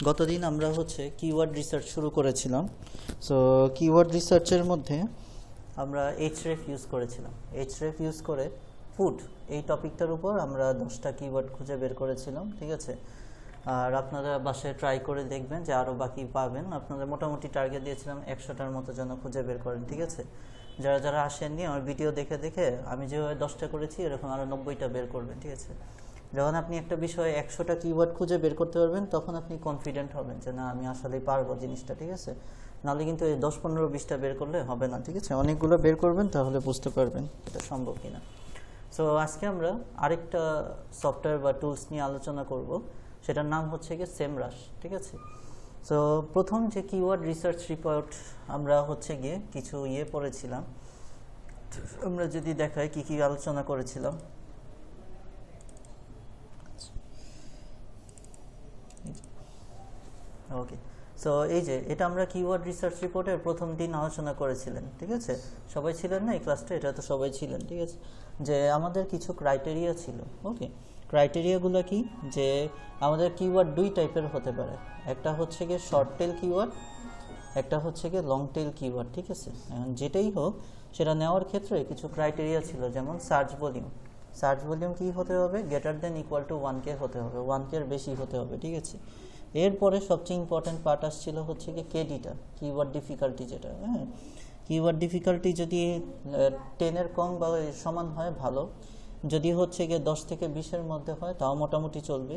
গতদিন আমরা হচ্ছে কিওয়ার্ড রিসার্চ শুরু করেছিলাম। সো কিওয়ার্ড রিসার্চের মধ্যে আমরা এইচরেফ ইউজ করেছিলাম। এইচরেফ ইউজ করে ফুড এই টপিকটার উপর আমরা 10টা কিওয়ার্ড খুঁজে বের করেছিলাম, ঠিক আছে। আর আপনারা বাসায় ট্রাই করে দেখবেন যে আরও বাকি পাবেন। আপনাদের মোটামুটি টার্গেট দিয়েছিলাম 100টার মতো যেন খুঁজে বের করেন, ঠিক আছে। যারা যারা আসেননি আমার ভিডিও দেখে দেখে আমি যেভাবে 10টা করেছি এরকম আরও 90টা বের করবেন, ঠিক আছে। যখন আপনি একটা বিষয়ে 100টা কিওয়ার্ড খুঁজে বের করতে পারবেন তখন আপনি কনফিডেন্ট হবেন যে না আমি আসলেই পারবো জিনিসটা, ঠিক আছে। নাহলে কিন্তু এই 10-15-20টা বের করলে হবে না, ঠিক আছে। অনেকগুলো বের করবেন তাহলে বুঝতে পারবেন এটা সম্ভব কিনা। সো আজকে আমরা আরেকটা সফটওয়্যার বা টুলস নিয়ে আলোচনা করব, সেটার নাম হচ্ছে গিয়ে সেমরাশ, ঠিক আছে। সো প্রথম যে কিওয়ার্ড রিসার্চ রিপোর্ট আমরা হচ্ছে গিয়ে কিছু পড়েছিলাম। আমরা যদি দেখাই কি কি আলোচনা করেছিলাম। ওকে, সো এই যে এটা আমরা কিওয়ার্ড রিসার্চ রিপোর্টের প্রথম দিন আলোচনা করেছিলেন, ঠিক আছে। সবাই ছিলেন না এই ক্লাসটা? এটা তো সবাই ছিলেন, ঠিক আছে। যে আমাদের কিছু ক্রাইটেরিয়া ছিল। ওকে, ক্রাইটেরিয়াগুলো কি? যে আমাদের কিওয়ার্ড দুই টাইপের হতে পারে। একটা হচ্ছে গিয়ে শর্ট টেল কিওয়ার্ড, একটা হচ্ছে গিয়ে লং টেল কিওয়ার্ড, ঠিক আছে। এখন যেটাই হোক সেটা নেওয়ার ক্ষেত্রে কিছু ক্রাইটেরিয়া ছিল, যেমন সার্চ ভলিউম। সার্চ ভলিউম কী হতে হবে? Greater than equal to 1K হতে হবে, 1K এর বেশি হতে হবে, ঠিক আছে। এরপরে সবচেয়ে ইম্পর্টেন্ট পার্ট আসছিল হচ্ছে কি কেডিটা, কিওয়ার্ড ডিফিকাল্টি যেটা। হ্যাঁ, কিওয়ার্ড ডিফিকাল্টি যদি 10-এর কম বা সমান হয় ভালো, যদি হচ্ছে গিয়ে 10 থেকে 20-এর মধ্যে হয় তাও মোটামুটি চলবে।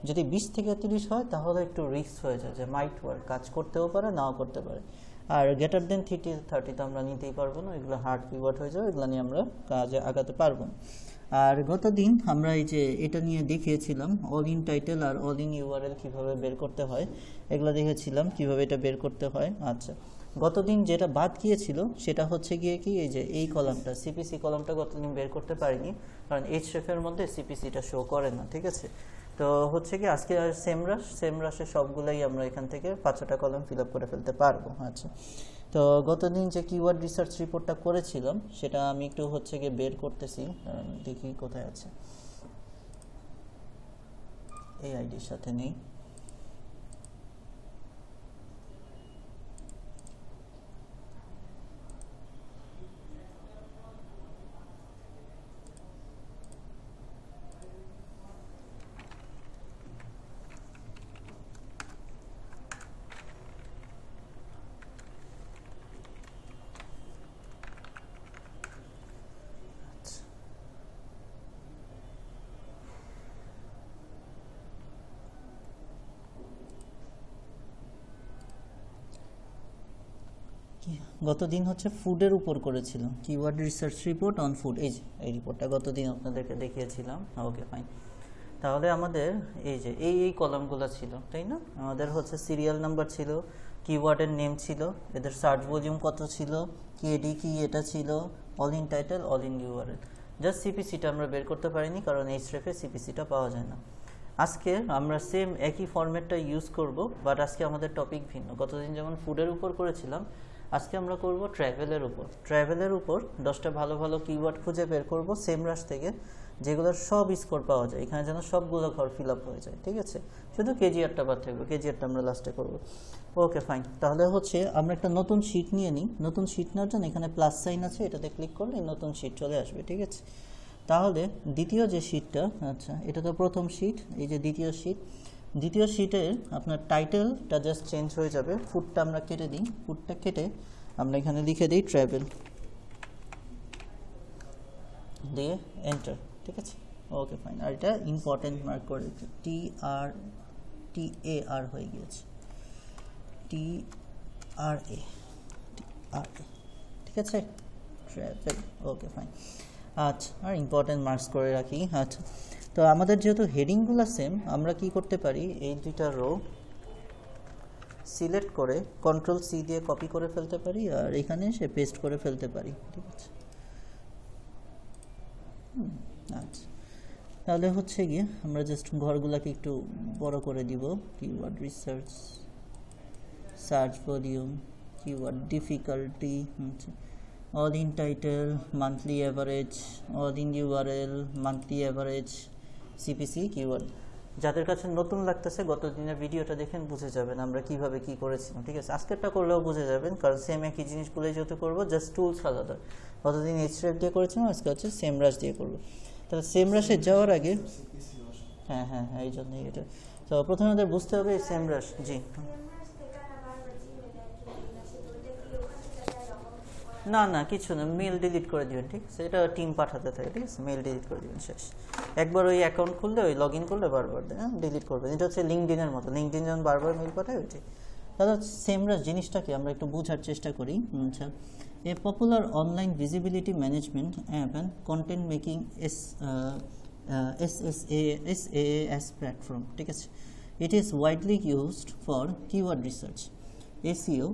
যদি 20 থেকে 30 হয় তাহলে একটু রিস্ক হয়ে যায় যে মাইট ওয়ার্ক, কাজ করতেও পারে নাও করতে পারে। আর গ্রেটার দেন 30 তো আমরা নিতেই পারবো না, এগুলো হার্ড কিওয়ার্ড হয়ে যাবে, এগুলো নিয়ে আমরা কাজে আগাতে পারবো না। আর গতদিন আমরা এই যে এটা নিয়ে দেখিয়েছিলাম অল ইন টাইটেল আর অল ইন ইউআরএল কীভাবে বের করতে হয়, এগুলো দেখেছিলাম কীভাবে এটা বের করতে হয়। আচ্ছা, গতদিন যেটা বাদ গিয়েছিল সেটা হচ্ছে গিয়ে কি এই যে এই কলামটা, সিপিসি কলামটা গতদিন বের করতে পারিনি, কারণ এইচরেফের মধ্যে সিপিসিটা শো করে না, ঠিক আছে। তো হচ্ছে কি আজকে আর সেমরাশের সবগুলাই আমরা এখান থেকে 5টা কলাম ফিল আপ করে ফেলতে পারবো। আচ্ছা, তো গতদিন যে কিওয়ার্ড রিসার্চ রিপোর্টটা করেছিলাম সেটা আমি একটু হচ্ছে গিয়ে বের করতেছি, দেখি কোথায় আছে। এই আইডির সাথে নেই। গতদিন হচ্ছে ফুডের উপর করেছিলাম, keyword research report on food. এই যে এই রিপোর্টটা গতদিন আপনাদেরকে দেখিয়েছিলাম। ওকে ফাইন, তাহলে আমাদের এই যে এই কলামগুলো ছিল, তাই না? আমাদের হচ্ছে সিরিয়াল নাম্বার ছিল, কিওয়ার্ডের নেম ছিল, এদের সার্চ ভলিউম কত ছিল, কেডি কি এটা ছিল, all in title, all in URL. Just সিপিসিটা আমরা বের করতে পারিনি কারণ এইচরেফে সিপিসিটা পাওয়া যায় না। আজকে আমরা সেম একই ফরম্যাটটা ইউজ করব, বাট আজকে আমাদের টপিক ভিন্ন। গতদিন যেমন ফুডের উপর করেছিলাম, আজকে আমরা করব ট্রাভেলের উপর। ট্রাভেলের উপর 10টা ভালো ভালো কিওয়ার্ড খুঁজে বের করব সেমরাশ থেকে, যেগুলোর সব স্কোর পাওয়া যায় এখানে, যেন সবগুলো ঘর ফিল আপ হয়ে যায়, ঠিক আছে। শুধু কেজিআরটা বাদ থাকবে, কেজিআরটা আমরা লাস্টে করব। ওকে ফাইন, তাহলে হচ্ছে আমরা একটা নতুন শিট নিয়ে নিই। নতুন শিট নেওয়ার জন্য এখানে প্লাস সাইন আছে, এটাতে ক্লিক করলে নতুন শিট চলে আসবে, ঠিক আছে। তাহলে দ্বিতীয় যে শিটটা, আচ্ছা এটা তো প্রথম শিট, এই যে দ্বিতীয় শিট। দ্বিতীয় শিটের আপনার টাইটেলটা জাস্ট চেঞ্জ হয়ে যাবে, ফুডটা আমরা কেটে দিই, ফুডটা কেটে আমরা এখানে লিখে দিই ট্রাভেল, দিয়ে এন্টার, ঠিক আছে। ওকে ফাইন, আর এটা ইম্পর্টেন্ট মার্ক করে TAR হয়ে গিয়েছে, TRA, ঠিক আছে, ট্রাভেল। ওকে ফাইন, আচ্ছা, আর ইম্পর্টেন্ট মার্কস করে রাখি। আচ্ছা, তো আমাদের যেহেতু হেডিংগুলো সেম, আমরা কি করতে পারি, এই দুইটা রো সিলেক্ট করে Ctrl+C দিয়ে কপি করে ফেলতে পারি, আর এখানে এসে পেস্ট করে ফেলতে পারি, ঠিক আছে। আচ্ছা, তাহলে হচ্ছে গিয়ে আমরা জাস্ট ঘরগুলোকে একটু বড় করে দিব। Keyword research, search volume, keyword difficulty, all in title, monthly average, all in URL, monthly average, CPC keyword. যাদের কাছে নতুন লাগতেছে গত দিনের ভিডিওটা দেখেন বুঝে যাবেন আমরা কিভাবে কি করেছিলাম, ঠিক আছে? আজকেরটা করলেও বুঝে যাবেন, কারণ সেম একই জিনিসগুলোই যেহেতু করবো, জাস্ট টুলস আলাদা। গতদিন এইচরেফ দিয়ে করেছিলাম, আজকে হচ্ছে সেমরাশ দিয়ে করবো। তাহলে সেমরাশে যাওয়ার আগে হ্যাঁ হ্যাঁ হ্যাঁ এই জন্যই এটা। তো প্রথমে আমাদের বুঝতে হবে সেমরাশ। জি না না কিছু না, মেল ডিলিট করে দিবেন, ঠিক আছে? এটা টিম পাঠাতে থাকে, ঠিক আছে? মেল ডিলিট করে দিবেন, শেষ। একবার ওই অ্যাকাউন্ট খুললে, ওই লগ ইন করলে বারবার ডিলিট করবেন। এটা হচ্ছে লিঙ্কডিনের মতো, লিঙ্কডিন যেমন বারবার মেল পাঠায় ওইটি। দাদা সেমরাশ জিনিসটাকে আমরা একটু বোঝার চেষ্টা করি। আচ্ছা, a popular online visibility management app and content making SaaS platform, ঠিক আছে? It is widely used for keyword research, SEO,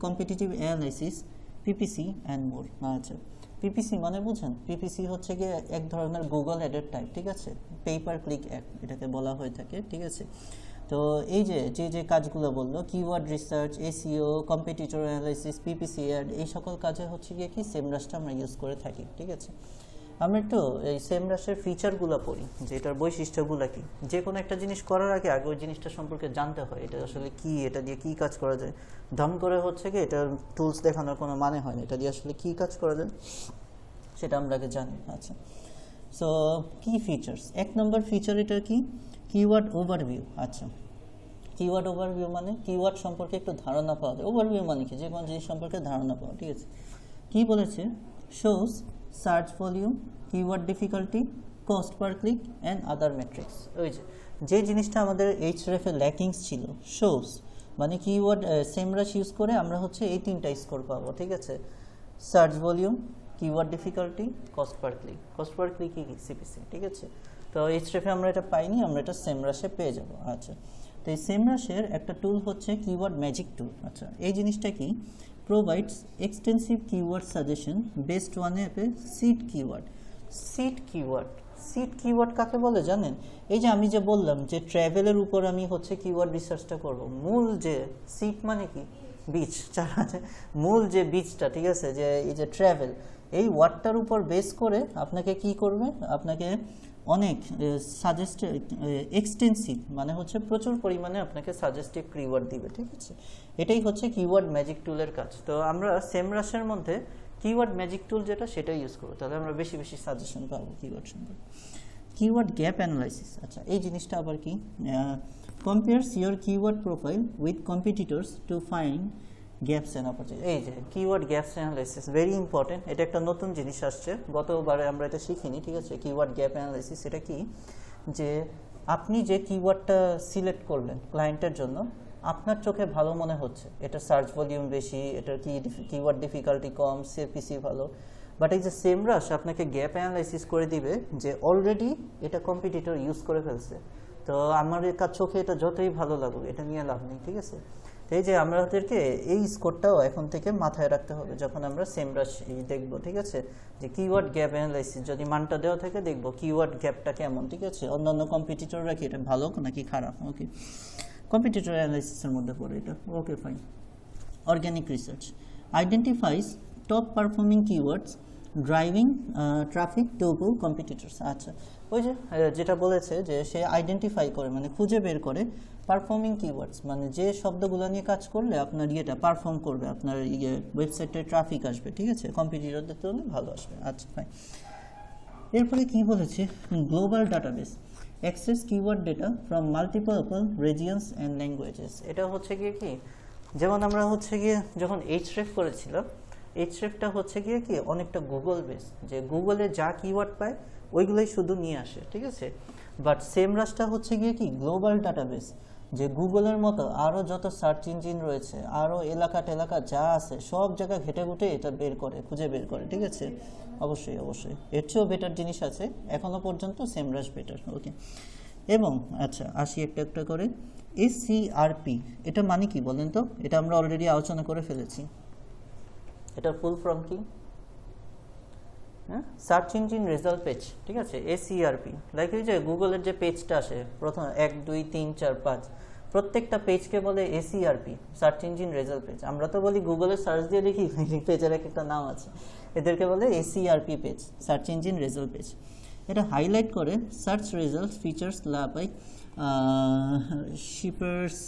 competitive analysis, PPC and more. আচ্ছা, পিপিসি মানে বুঝেন? পিপিসি হচ্ছে গিয়ে এক ধরনের গুগল অ্যাডের টাইপ, ঠিক আছে? পেপার ক্লিক অ্যাড এটাকে বলা হয়ে থাকে, ঠিক আছে? তো এই যে কাজগুলো বললো, keyword research, SEO, competitor analysis, PPC ad, এই সকল কাজে হচ্ছে গিয়ে কি সেমরাশটা আমরা ইউজ করে থাকি, ঠিক আছে? আমরা একটু এই সেমরাশের ফিচারগুলো পড়ি, যে এটার বৈশিষ্ট্যগুলো কি। যে কোনো একটা জিনিস করার আগে ওই জিনিসটা সম্পর্কে জানতে হয়, এটা আসলে কি, এটা দিয়ে কি কাজ করা যায়। ঢং করে হচ্ছে কি এটার টুলস দেখানোর কোনো মানে হয় না, এটা দিয়ে আসলে কি কাজ করা যায় সেটা আমরা আগে জানি। আচ্ছা, সো কি ফিচার্স, এক নম্বর ফিচার এটা কি, কিওয়ার্ড ওভারভিউ। আচ্ছা, কিওয়ার্ড ওভারভিউ মানে কিওয়ার্ড সম্পর্কে একটু ধারণা পাওয়া যায়। ওভারভিউ মানে কি, যে কোনো জিনিস সম্পর্কে ধারণা পাওয়া, ঠিক আছে? কি বলেছে, shows search volume, keyword difficulty, cost per click and other metrics. ওই যে জিনিসটা আমাদের এইচরেফে ল্যাকিংস ছিল, শোস মানে কিওয়ার্ড সেমরাশ ইউজ করে আমরা হচ্ছে এই তিনটা স্কোর পাবো, ঠিক আছে? Search volume, keyword difficulty, cost per click. Cost per click কি সিপিসি, ঠিক আছে? তো এইচরেফে আমরা এটা পাইনি, আমরা এটা সেমরাশে পেয়ে যাব। আচ্ছা, তো এই সেমরাশের একটা টুল হচ্ছে কিওয়ার্ড ম্যাজিক টুল। আচ্ছা, এই জিনিসটা কি, provides extensive keyword suggestion based on a seed keyword. Seed keyword কাকে বলে জানেন? এই যে আমি যে বললাম যে ট্রাভেলের উপর আমি হচ্ছে কিওয়ার্ড রিসার্চটা করব, মূল যে সিড মানে কি, বীজ, মূল যে বীজটা, ঠিক আছে? যে এই যে ট্রাভেল, এই ওয়ার্ডটার উপর বেস করে আপনাকে কি করবে, আপনাকে অনেক এক্সটেন্সিভ মানে হচ্ছে প্রচুর পরিমাণে আপনাকে সাজেস্টিভ কিওয়ার্ড দিবে, ঠিক আছে? এটাই হচ্ছে কিওয়ার্ড ম্যাজিক টুলের কাজ। তো আমরা সেমরাশের মধ্যে কিওয়ার্ড ম্যাজিক টুল যেটা, সেটা ইউজ করবো, তাহলে আমরা বেশি বেশি সাজেশন পাবো কিওয়ার্ড সম্পর্কে। Keyword gap analysis. আচ্ছা, এই জিনিসটা আবার কি, compares your keyword profile with competitors to find gaps and opportunity. এই যে keyword gaps analysis, very important. এটা একটা নতুন জিনিস আসছে, গতবারে আমরা এটা শিখিনি, ঠিক আছে? কিওয়ার্ড গ্যাপ অ্যানালাইসিস এটা কি, যে আপনি যে কিওয়ার্ডটা সিলেক্ট করলেন ক্লায়েন্টের জন্য, আপনার চোখে ভালো মনে হচ্ছে, এটা সার্চ ভলিউম বেশি, এটার কিওয়ার্ড ডিফিকাল্টি কম, সিপিসি ভালো, বাট এই যে সেমরাশ আপনাকে গ্যাপ অ্যানালাইসিস করে দিবে যে অলরেডি এটা কম্পিটিটর ইউজ করে ফেলছে, তো আমার চোখে এটা যতই ভালো লাগুক এটা নিয়ে লাভ নেই, ঠিক আছে? এই যে আমাদেরকে এই স্কোরটাও এখন থেকে মাথায় রাখতে হবে যখন আমরা সেমরাশ দেখবো, ঠিক আছে? যে কিওয়ার্ড গ্যাপ অ্যানালাইসিস যদি মানটা দেওয়া থাকে, দেখবো কিওয়ার্ড গ্যাপটা কেমন, ঠিক আছে? অন্যান্য কম্পিটিটররা কি এটা ভালো নাকি খারাপ। ওকে, কম্পিটিটর অ্যানালাইসিসের মধ্যে পড়ে এটা, okay fine. Organic research identifies top performing keywords driving traffic two competitors. আচ্ছা, ওই যে যেটা বলেছে যে সে আইডেন্টিফাই করে মানে খুঁজে বের করে পারফর্মিং কিওয়ার্ডস, মানে যে শব্দগুলো নিয়ে কাজ করলে আপনার ইয়েটা পারফর্ম করবে, আপনার ওয়েবসাইটে ট্রাফিক আসবে, ঠিক আছে? কম্পিটিটরদের তুলনায় ভালো আসবে। আচ্ছা ফাইন। এরপরে কি বলেছে, global database access keyword data from multiple regions and languages. এটা হচ্ছে গিয়ে কি, যেমন আমরা হচ্ছে গিয়ে যখন এইচরেফ করেছিলাম, এইচরেফটা হচ্ছে গিয়ে কি অনেকটা গুগল বেস, যে গুগলে যা কিওয়ার্ড পায় ওইগুলোই শুধু নিয়ে আসে, ঠিক আছে? বাট সেমরাশটা হচ্ছে গিয়ে কি গ্লোবাল ডাটাবেস, যে গুগলের মতো আরও যত সার্চ ইঞ্জিন রয়েছে, আরও এলাকা যা আছে সব জায়গা ঘেটে ঘুটে এটা বের করে, খুঁজে বের করে, ঠিক আছে? অবশ্যই এর চেয়েও বেটার জিনিস আছে, এখনো পর্যন্ত সেমরাশ বেটার। ওকে, এবং আচ্ছা আসি একটা একটা করে। SCRP এটা মানে কি বলেন তো? এটা আমরা অলরেডি আলোচনা করে ফেলেছি। এটার ফুল ফর্ম কি? হ্যাঁ, সার্চ ইঞ্জিন রেজাল্ট পেজ, ঠিক আছে? SCRP, লাইক এই যে গুগলের যে পেজটা আসে প্রথম 1 2 3 4 5, প্রত্যেকটা পেজকে বলে SCRP, search engine result page. আমরা তো বলি গুগলে সার্চ দিয়ে দেখি পেজের একটা নাম আছে, এদেরকে বলে SCRP page, search engine result page. এটা হাইলাইট করে search result features like snippets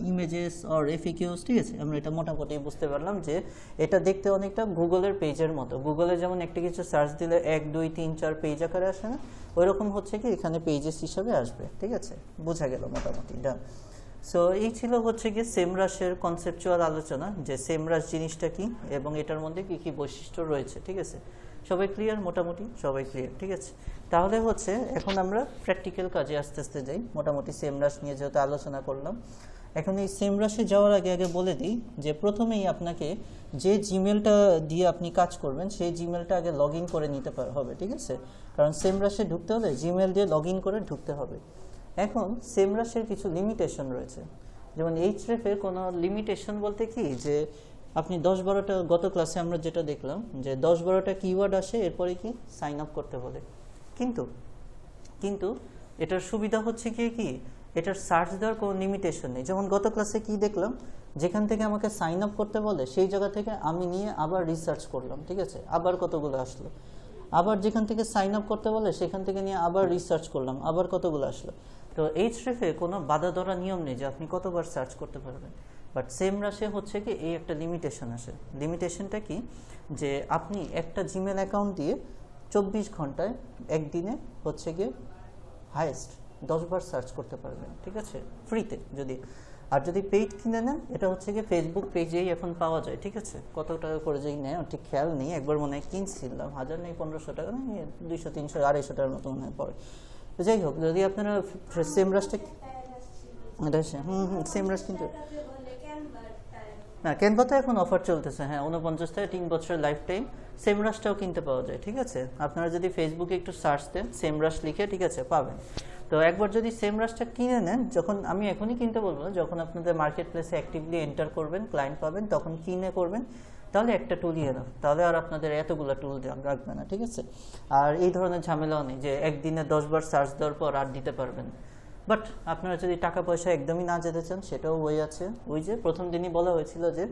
images or FAQs, ঠিক আছে। আমরা এটা মোটামুটি বুঝতে পারলাম যে এটা দেখতে অনেকটা গুগলের পেজের মতো। গুগলে যেমন একটা কিছু সার্চ দিলে 1 2 3 4 পেজ আকারে আসে না, ওই রকম হচ্ছে কি এখানে পেজেস হিসাবে আসবে, ঠিক আছে। বোঝা গেল মোটামুটি, ডান। সো এই ছিল হচ্ছে গিয়ে সেমরাশের কনসেপচুয়াল আলোচনা, যে সেমরাশ জিনিসটা কি এবং এটার মধ্যে কি কি বৈশিষ্ট্য রয়েছে, ঠিক আছে। সবাই ক্লিয়ার? মোটামুটি সবাই ক্লিয়ার, ঠিক আছে। তাহলে হচ্ছে এখন আমরা প্র্যাকটিক্যাল কাজে আস্তে আস্তে যাই। মোটামুটি সেমরাশ নিয়ে যেহেতু আলোচনা করলাম, এখন এই সেমরাশে যাওয়ার আগে আগে বলে দিই যে প্রথমেই আপনাকে যে জিমেলটা দিয়ে আপনি কাজ করবেন সেই জিমেলটা আগে লগ ইন করে নিতে হবে, ঠিক আছে। কারণ সেমরাশে ঢুকতে হলে জিমেল দিয়ে লগ ইন করে ঢুকতে হবে। এখন সেমরাশের কিছু লিমিটেশন রয়েছে, যেমন এইচরেফের কোনো লিমিটেশন বলতে কি যে আপনি 10-12টা, গত ক্লাসে আমরা যেটা দেখলাম যে 10-12টা কিওয়ার্ড আসে, এরপরে কি সাইন আপ করতে বলে। কিন্তু এটার সুবিধা হচ্ছে কি এটার সার্চ দেওয়ার কোনো লিমিটেশন নেই। যেমন গত ক্লাসে কি দেখলাম, যেখান থেকে আমাকে সাইন আপ করতে বলে সেই জায়গা থেকে আমি নিয়ে আবার রিসার্চ করলাম, ঠিক আছে, আবার কতগুলো আসলো। আবার যেখান থেকে সাইন আপ করতে বলে সেখান থেকে নিয়ে আবার রিসার্চ করলাম, আবার কতগুলো আসলো। তো এইচরেফে কোনো বাধা ধরা নিয়ম নেই যে আপনি কতবার সার্চ করতে পারবেন। বাট সেমরাশে হচ্ছে কি এই একটা লিমিটেশন আসে। লিমিটেশনটা কি, যে আপনি একটা জিমেল অ্যাকাউন্ট দিয়ে 24 ঘন্টায় একদিনে হচ্ছে গিয়ে হাইয়েস্ট 10 বার সার্চ করতে পারবেন, ঠিক আছে, ফ্রিতে। আর যদি পেইড কিনে নেন, এটা হচ্ছে গিয়ে ফেসবুক পেজেই এখন পাওয়া যায়, ঠিক আছে। কত টাকা করে যেই নেয় ঠিক খেয়াল নেই, একবার মনে হয় কিনছিলাম, 1000 নেই 1500 টাকা, 200 300 250 টাকার মতো মনে হয় পড়ে। তো যাই হোক, যদি আপনারা সেমরাশটা সেমরাশ কিন্তু না, ক্যানভা তো এখন অফার চলতেছে, হ্যাঁ 49 থেকে 3 বছরের লাইফ টাইম। সেমরাশটাও কিনতে পাওয়া যায়, ঠিক আছে। আপনারা যদি ফেসবুকে একটু সার্চ দেন সেমরাশ লিখে, ঠিক আছে, পাবেন। তো একবার যদি সেমরাশটা কিনে নেন, যখন আমি এখনই কিনতে বলবো না, যখন আপনাদের মার্কেট প্লেসে অ্যাক্টিভলি এন্টার করবেন, ক্লায়েন্ট পাবেন, তখন কিনে করবেন, তাহলে একটা টুলই এনাফ। তাহলে আর আপনাদের এতগুলো টুল রাখবে না, ঠিক আছে। আর এই ধরনের ঝামেলাও নেই যে একদিনে 10 বার সার্চ দেওয়ার পর আর দিতে পারবেন। বাট আপনারা যদি টাকা পয়সা একদমই না যেতে চান, সেটাও ওই আছে। ওই যে প্রথম দিনই বলা হয়েছিল যে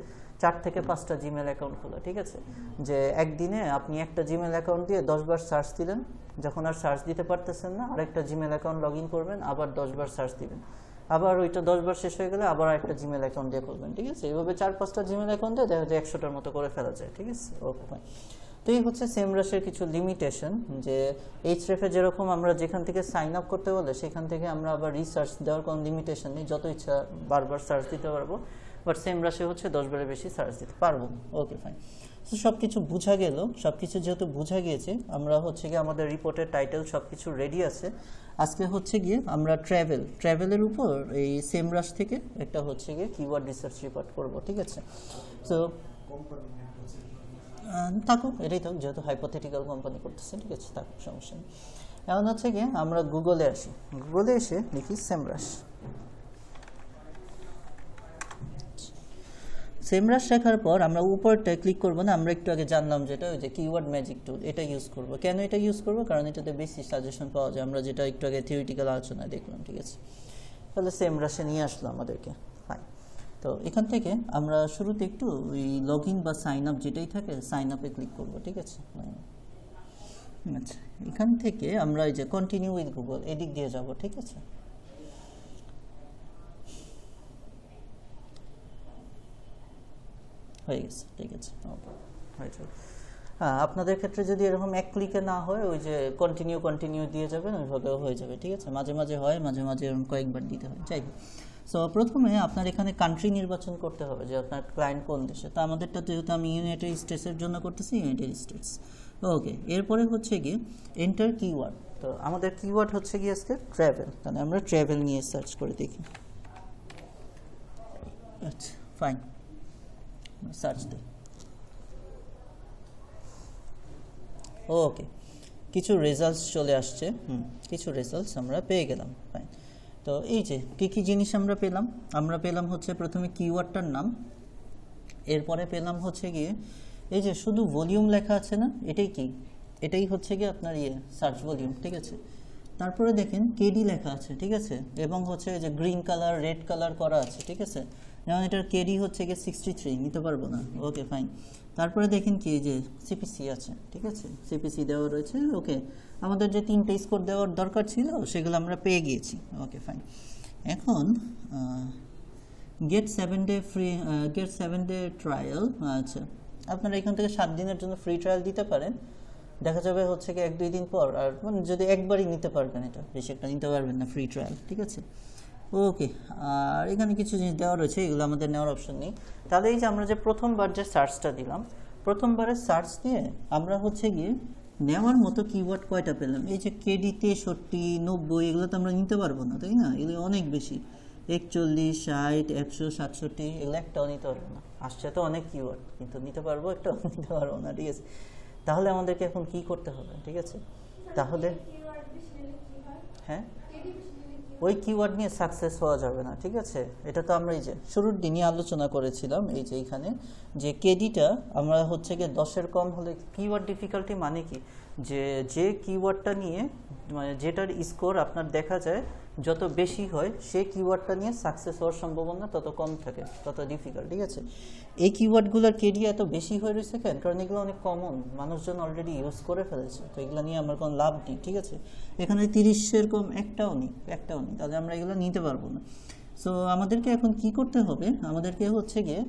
4 থেকে 5টা জিমেল অ্যাকাউন্ট খোলা, ঠিক আছে। যে একদিনে আপনি একটা জিমেল অ্যাকাউন্ট দিয়ে 10 বার সার্চ দিলেন, যখন আর সার্চ দিতে পারতেছেন না, আরেকটা জিমেল অ্যাকাউন্ট লগ ইন করবেন, আবার 10 বার সার্চ দিবেন, আবার ওইটা 10 বার শেষ হয়ে গেলে আবার একটা জিমেল অ্যাকাউন্ট দিয়ে করবেন, ঠিক আছে। এইভাবে 4-5টা জিমেল অ্যাকাউন্ট দিয়ে দেখা যায় 100টার মতো করে ফেলা যায়, ঠিক আছে। Okay fine. তো এই হচ্ছে সেমরাশের কিছু লিমিটেশন, যে এইচরেফে যেরকম আমরা যেখান থেকে সাইন আপ করতে বলে সেখান থেকে আমরা আবার রিসার্চ দেওয়ার কোনো লিমিটেশন নেই, যত ইচ্ছা বারবার সার্চ দিতে পারবো। বাট সেমরাশে হচ্ছে 10 বারের বেশি সার্চ দিতে পারবো। Okay fine. তো সব কিছু বোঝা গেল। সব কিছু যেহেতু বোঝা গিয়েছে, আমরা হচ্ছে গিয়ে আমাদের রিপোর্টের টাইটেল সব কিছু রেডি আছে। আজকে হচ্ছে গিয়ে আমরা ট্রাভেলের উপর এই সেমরাশ থেকে একটা হচ্ছে গিয়ে কিওয়ার্ড রিসার্চ রিপোর্ট করবো, ঠিক আছে। তো থাকুক, এটাই থাকুক, যেহেতু হাইপোথেটিক্যাল কোম্পানি করতেছে, ঠিক আছে, থাকুক, সমস্যা নেই। এখন হচ্ছে গিয়ে আমরা গুগলে আসি। গুগলে এসে লিখি সেমরাশ। সেমরাশ শেখার পর আমরা উপরটায় ক্লিক করবো না, আমরা একটু আগে জানলাম যেটা ওই যে কিওয়ার্ড ম্যাজিক টুল, এটা ইউজ করব। কেন এটা ইউজ করব? কারণ এটাতে বেশি সাজেশন পাওয়া যায়, আমরা যেটা একটু আগে থিওরিটিক্যাল আলোচনায় দেখলাম, ঠিক আছে। তাহলে সেমরাশে নিয়ে আসলো আমাদেরকে, ফাইন। তো এখান থেকে আমরা শুরুতে একটু ওই লগ ইন বা সাইন আপ যেটাই থাকে, সাইন আপে ক্লিক করবো, ঠিক আছে। আচ্ছা, এখান থেকে আমরা এই যে কন্টিনিউ উইথ গুগল এদিক দিয়ে যাব, ঠিক আছে। হয়ে গেছে, ঠিক আছে, ওকে। হ্যাঁ, আপনাদের ক্ষেত্রে যদি এরকম এক ক্লিকে না হয়, ওই যে কন্টিনিউ দিয়ে যাবেন, ওইভাবেও হয়ে যাবে, ঠিক আছে। মাঝে মাঝে হয়, মাঝে মাঝে এরকম কয়েকবার দিতে হয়, যাই হোক। সো প্রথমে আপনার এখানে কান্ট্রি নির্বাচন করতে হবে যে আপনার ক্লায়েন্ট কোন দেশে। তো আমাদেরটা যেহেতু আমি ইউনাইটেড স্টেটসের জন্য করতেছি, ইউনাইটেড স্টেটস। ওকে, এরপরে হচ্ছে গিয়ে এন্টার কিওয়ার্ড। তো আমাদের কিওয়ার্ড হচ্ছে গিয়ে আজকে ট্রাভেল, তাহলে আমরা ট্রাভেল নিয়ে সার্চ করে দেখি। আচ্ছা, ফাইন, সার্চ দিই। ওকে, কিছু রেজাল্টস চলে আসছে, কিছু রেজাল্টস আমরা পেয়ে গেলাম, ফাইন। তো এই যে কী জিনিস আমরা পেলাম হচ্ছে প্রথমে কিওয়ার্ডটার নাম, এরপরে পেলাম হচ্ছে গিয়ে এই যে শুধু ভলিউম লেখা আছে না, এটাই হচ্ছে গিয়ে আপনার সার্চ ভলিউম, ঠিক আছে। তারপরে দেখেন কেডি লেখা আছে, ঠিক আছে, এবং হচ্ছে যে গ্রিন কালার রেড কালার করা আছে, ঠিক আছে। যেমন এটার কেডি হচ্ছে গিয়ে 63, নিতে পারবো না, ওকে ফাইন। তারপরে দেখেন কি যে সিপিসি আছে, ঠিক আছে, সিপিসি দেওয়া রয়েছে, ওকে। আমাদের যে 3টে স্কোর দেওয়ার দরকার ছিল সেগুলো আমরা পেয়ে গিয়েছি, ওকে ফাইন। এখন get 7 day free, get 7 day trial, আচ্ছা আপনারা এখান থেকে 7 দিনের জন্য ফ্রি ট্রায়াল দিতে পারেন, দেখা যাবে হচ্ছে কি 1-2 দিন পর, আর মানে যদি একবারই নিতে পারবেন, এটা বেশি একটা নিতে পারবেন না ফ্রি ট্রায়াল, ঠিক আছে, ওকে। আর এখানে কিছু জিনিস দেওয়া রয়েছে, এগুলো আমাদের নেওয়ার অপশন নেই। তাহলে এই যে আমরা যে প্রথমবার যে সার্চটা দিলাম, প্রথমবারের সার্চ দিয়ে আমরা হচ্ছে গিয়ে নেওয়ার মতো কিওয়ার্ড কয়টা পেলাম? এই যে কেডি 63, 90, এগুলো তো আমরা নিতে পারবো না, তাই না? এগুলো অনেক বেশি, 41, 60, 100, 67, এগুলো একটাও নিতে পারবো না। আসছে তো অনেক কিওয়ার্ড, কিন্তু নিতে পারবো একটাও নিতে পারবো না, ঠিক আছে। তাহলে আমাদেরকে এখন কি করতে হবে, ঠিক আছে? তাহলে হ্যাঁ, ওই কিওয়ার্ড নিয়ে সাকসেস হওয়া যাবে না, ঠিক আছে। এটা তো আমরা এই যে শুরুর দিনই আলোচনা করেছিলাম, এই যে এখানে যে কেডিটা আমরা হচ্ছে গিয়ে 10-এর কম হলে কিওয়ার্ড ডিফিকাল্টি মানে কি, যে কিওয়ার্ডটা নিয়ে মানে যেটার স্কোর আপনার দেখা যায় যত বেশি হয়, সেই কিওয়ার্ডটা নিয়ে সাকসেস হওয়ার সম্ভাবনা তত কম থাকে, তত ডিফিকাল্ট, ঠিক আছে। এই কিওয়ার্ডগুলোর কেডি এত বেশি হয়ে রয়েছে কেন? কারণ এগুলো অনেক কমন, মানুষজন অলরেডি ইউজ করে ফেলেছে, তো এগুলো নিয়ে আমার কোনো লাভ নেই, ঠিক আছে। এখানে 30-এর কম একটাও নেই, তাহলে আমরা এগুলো নিতে পারবো না। সো আমাদেরকে এখন কি করতে হবে? আমাদেরকে হচ্ছে গিয়ে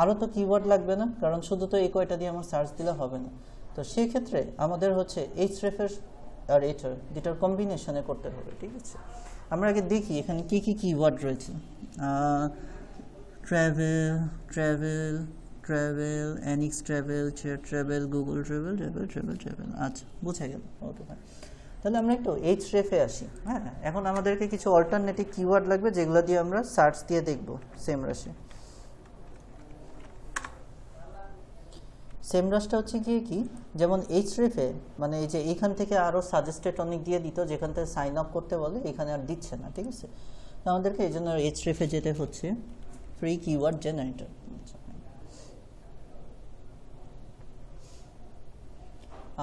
আরও তো কিওয়ার্ড লাগবে না, কারণ শুধু তো এই কয়টা দিয়ে আমার সার্চ দিলে হবে না। তো সেই ক্ষেত্রে আমাদের হচ্ছে এইচরেফের আর এটার দুটার কম্বিনেশনে করতে হবে, ঠিক আছে। আমরা আগে দেখি এখানে কী কী কিওয়ার্ড রয়েছে। ট্রাভেল, ট্রাভেল, ট্রাভেল, এনিক্স travel, share travel, Google travel, travel, travel, travel, আচ্ছা বোঝা গেল, ওকে ফাইন। তাহলে আমরা একটু এইচরেফে আসি। হ্যাঁ, এখন আমাদেরকে কিছু অল্টারনেটিভ কিওয়ার্ড লাগবে যেগুলো দিয়ে আমরা সার্চ দিয়ে দেখব সেমরাশে। সেমরাশটা হচ্ছে গিয়ে কি, যেমন এইচরেফে মানে এই যে এইখান থেকে আরও সাজেস্টেড অনেক দিয়ে দিত, যেখান থেকে সাইন আপ করতে বলে, এখানে আর দিচ্ছে না, ঠিক আছে। আমাদেরকে এই জন্য এইচরেফে যেতে হচ্ছে, ফ্রি কিওয়ার্ড জেনারেটর।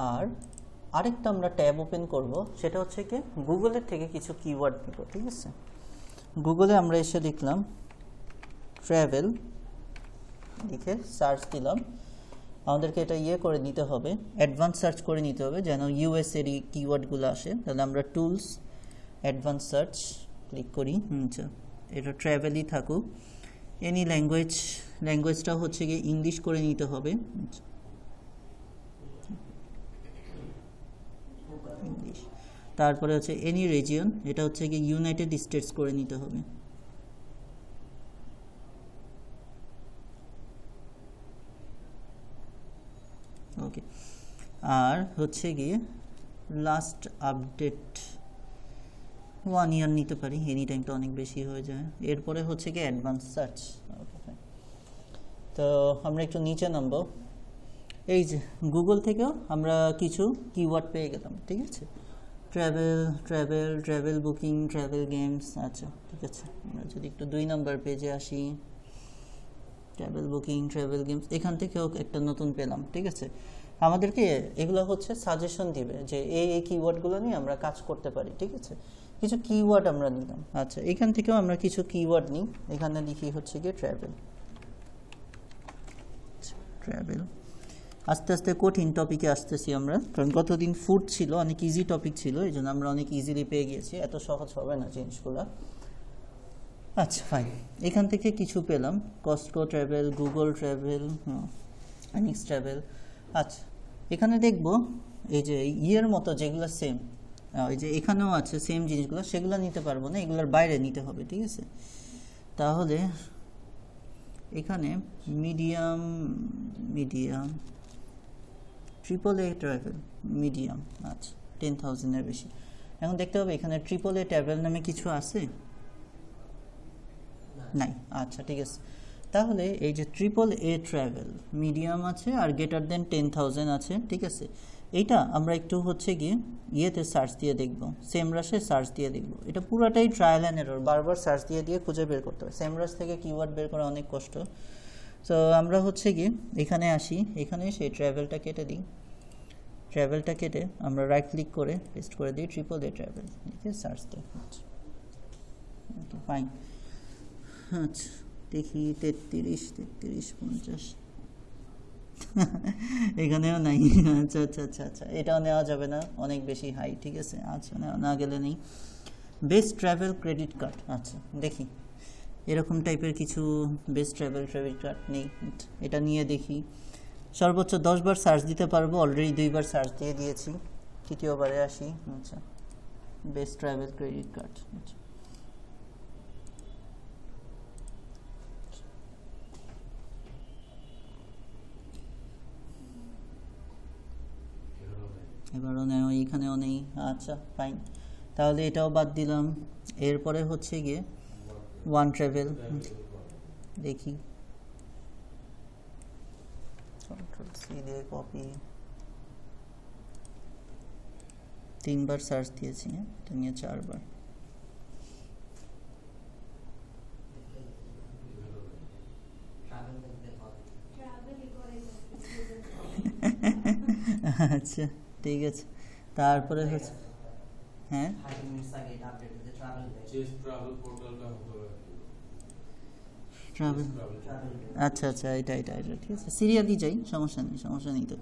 আর আরেকটা আমরা ট্যাব ওপেন করব, সেটা হচ্ছে কি গুগলের থেকে কিছু কিওয়ার্ড নিব, ঠিক আছে। গুগলে আমরা এসে লিখলাম ট্রাভেল, লিখে সার্চ দিলাম। আমাদেরকে এটা করে নিতে হবে, অ্যাডভান্স সার্চ করে নিতে হবে, যেন ইউএসএরই কিওয়ার্ডগুলো আসে। তাহলে আমরা টুলস, অ্যাডভান্স সার্চ ক্লিক করি। আচ্ছা, এটা ট্রাভেলই থাকুক, এনি ল্যাঙ্গুয়েজটা হচ্ছে গিয়ে ইংলিশ করে নিতে হবে। ইংলিশ। তারপরে হচ্ছে এনি রিজিয়ন, এটা হচ্ছে গিয়ে ইউনাইটেড স্টেটস করে নিতে হবে। ওকে, আর হচ্ছে গিয়ে লাস্ট আপডেট 1 ইয়ার নিতে পারি, এনি টাইমটা অনেক বেশি হয়ে যায়। এরপরে হচ্ছে গিয়ে অ্যাডভান্স সার্চ। তো আমরা একটু নিচে নামবো, এই যে গুগল থেকেও আমরা কিছু কিওয়ার্ড পেয়ে গেলাম, ঠিক আছে। Travel, travel, travel booking, travel games, আচ্ছা ঠিক আছে। আমরা যদি একটু 2 নম্বর পেজে আসি, ট্রাভেল বুকিং, ট্রাভেল গেমস, এখান থেকেও একটা নতুন পেলাম, ঠিক আছে। আমাদেরকে এগুলো হচ্ছে সাজেশন দিবে যে এই কিওয়ার্ডগুলো নিয়ে আমরা কাজ করতে পারি, ঠিক আছে। কিছু কিওয়ার্ড আমরা নিলাম, আচ্ছা এখান থেকেও আমরা কিছু কিওয়ার্ড নিই। এখানে লিখি হচ্ছে গিয়ে ট্রাভেল, ট্রাভেল। আস্তে আস্তে কঠিন টপিকে আসতেছি আমরা, কারণ গতদিন ফুড ছিল, অনেক ইজি টপিক ছিল, এই জন্য আমরা অনেক ইজিলি পেয়ে গিয়েছি, এত সহজ হবে না জিনিসগুলো। আচ্ছা ফাইন, এখান থেকে কিছু পেলাম, কস্টকো ট্রাভেল, গুগল ট্রাভেল, এনিক্স ট্রাভেল। আচ্ছা এখানে দেখব এই যে ইয়ের মতো যেগুলো সেম, এই যে এখানেও আছে সেম জিনিসগুলো, সেগুলো নিতে পারবো না, এগুলোর বাইরে নিতে হবে, ঠিক আছে। তাহলে এখানে মিডিয়াম, AAA ট্রাভেল, মিডিয়াম, আচ্ছা 10,000-এর বেশি। এখন দেখতে হবে এখানে AAA ট্রাভেল নামে কিছু আছে, নাই, আচ্ছা ঠিক আছে। তাহলে এই যে AAA ট্রাভেল মিডিয়াম আছে আর গ্রেটার দেন 10,000 আছে, ঠিক আছে। এইটা আমরা একটু হচ্ছে গিয়ে ইয়েতে সার্চ দিয়ে দেখব, সেমরাশে সার্চ দিয়ে দেখব। এটা পুরাটাই ট্রায়াল অ্যান্ড এরর, বারবার সার্চ দিয়ে খুঁজে বের করতে হবে। সেমরাশ থেকে কিওয়ার্ড বের করা অনেক কষ্ট। সো আমরা হচ্ছে গিয়ে এখানে আসি, এখানে সেই ট্রাভেলটা কেটে দিই, ট্রাভেলটা কেটে আমরা রাইট ক্লিক করে পেস্ট করে দিই AAA ট্রাভেল, লিখে সার্চ দিই। ওকে ফাইন, আচ্ছা দেখি 33 33 50 এখানেও নাই। আচ্ছা আচ্ছা আচ্ছা আচ্ছা, এটাও নেওয়া যাবে না, অনেক বেশি হাই। ঠিক আছে, আচ্ছা না গেলে নেই। বেস্ট ট্রাভেল ক্রেডিট কার্ড, আচ্ছা দেখি এরকম টাইপের কিছু বেস্ট ট্রাভেল ক্রেডিট কার্ড নেই, এটা নিয়ে দেখি। সর্বোচ্চ 10 বার সার্চ দিতে পারবো, অলরেডি 2 বার সার্চ দিয়ে দিয়েছি, তৃতীয়বারে আসি। আচ্ছা, বেস্ট ট্রাভেল ক্রেডিট কার্ড, আচ্ছা এবারও নেই, এখানেও নেই। আচ্ছা ফাইন, তাহলে এটাও বাদ দিলাম। এরপরে হচ্ছে গিয়ে ওয়ান ট্রাভেল, দেখি কন্ট্রোল সি দিয়ে কপি, 3 বার সার্চ দিয়েছি, এটা নিয়ে 4 বার। আচ্ছা ঠিক আছে, তারপরে হচ্ছে হ্যাঁ ট্রাভেল, আচ্ছা আচ্ছা এটা ঠিক আছে, সিরিয়ালি যাই, সমস্যা নেই তো।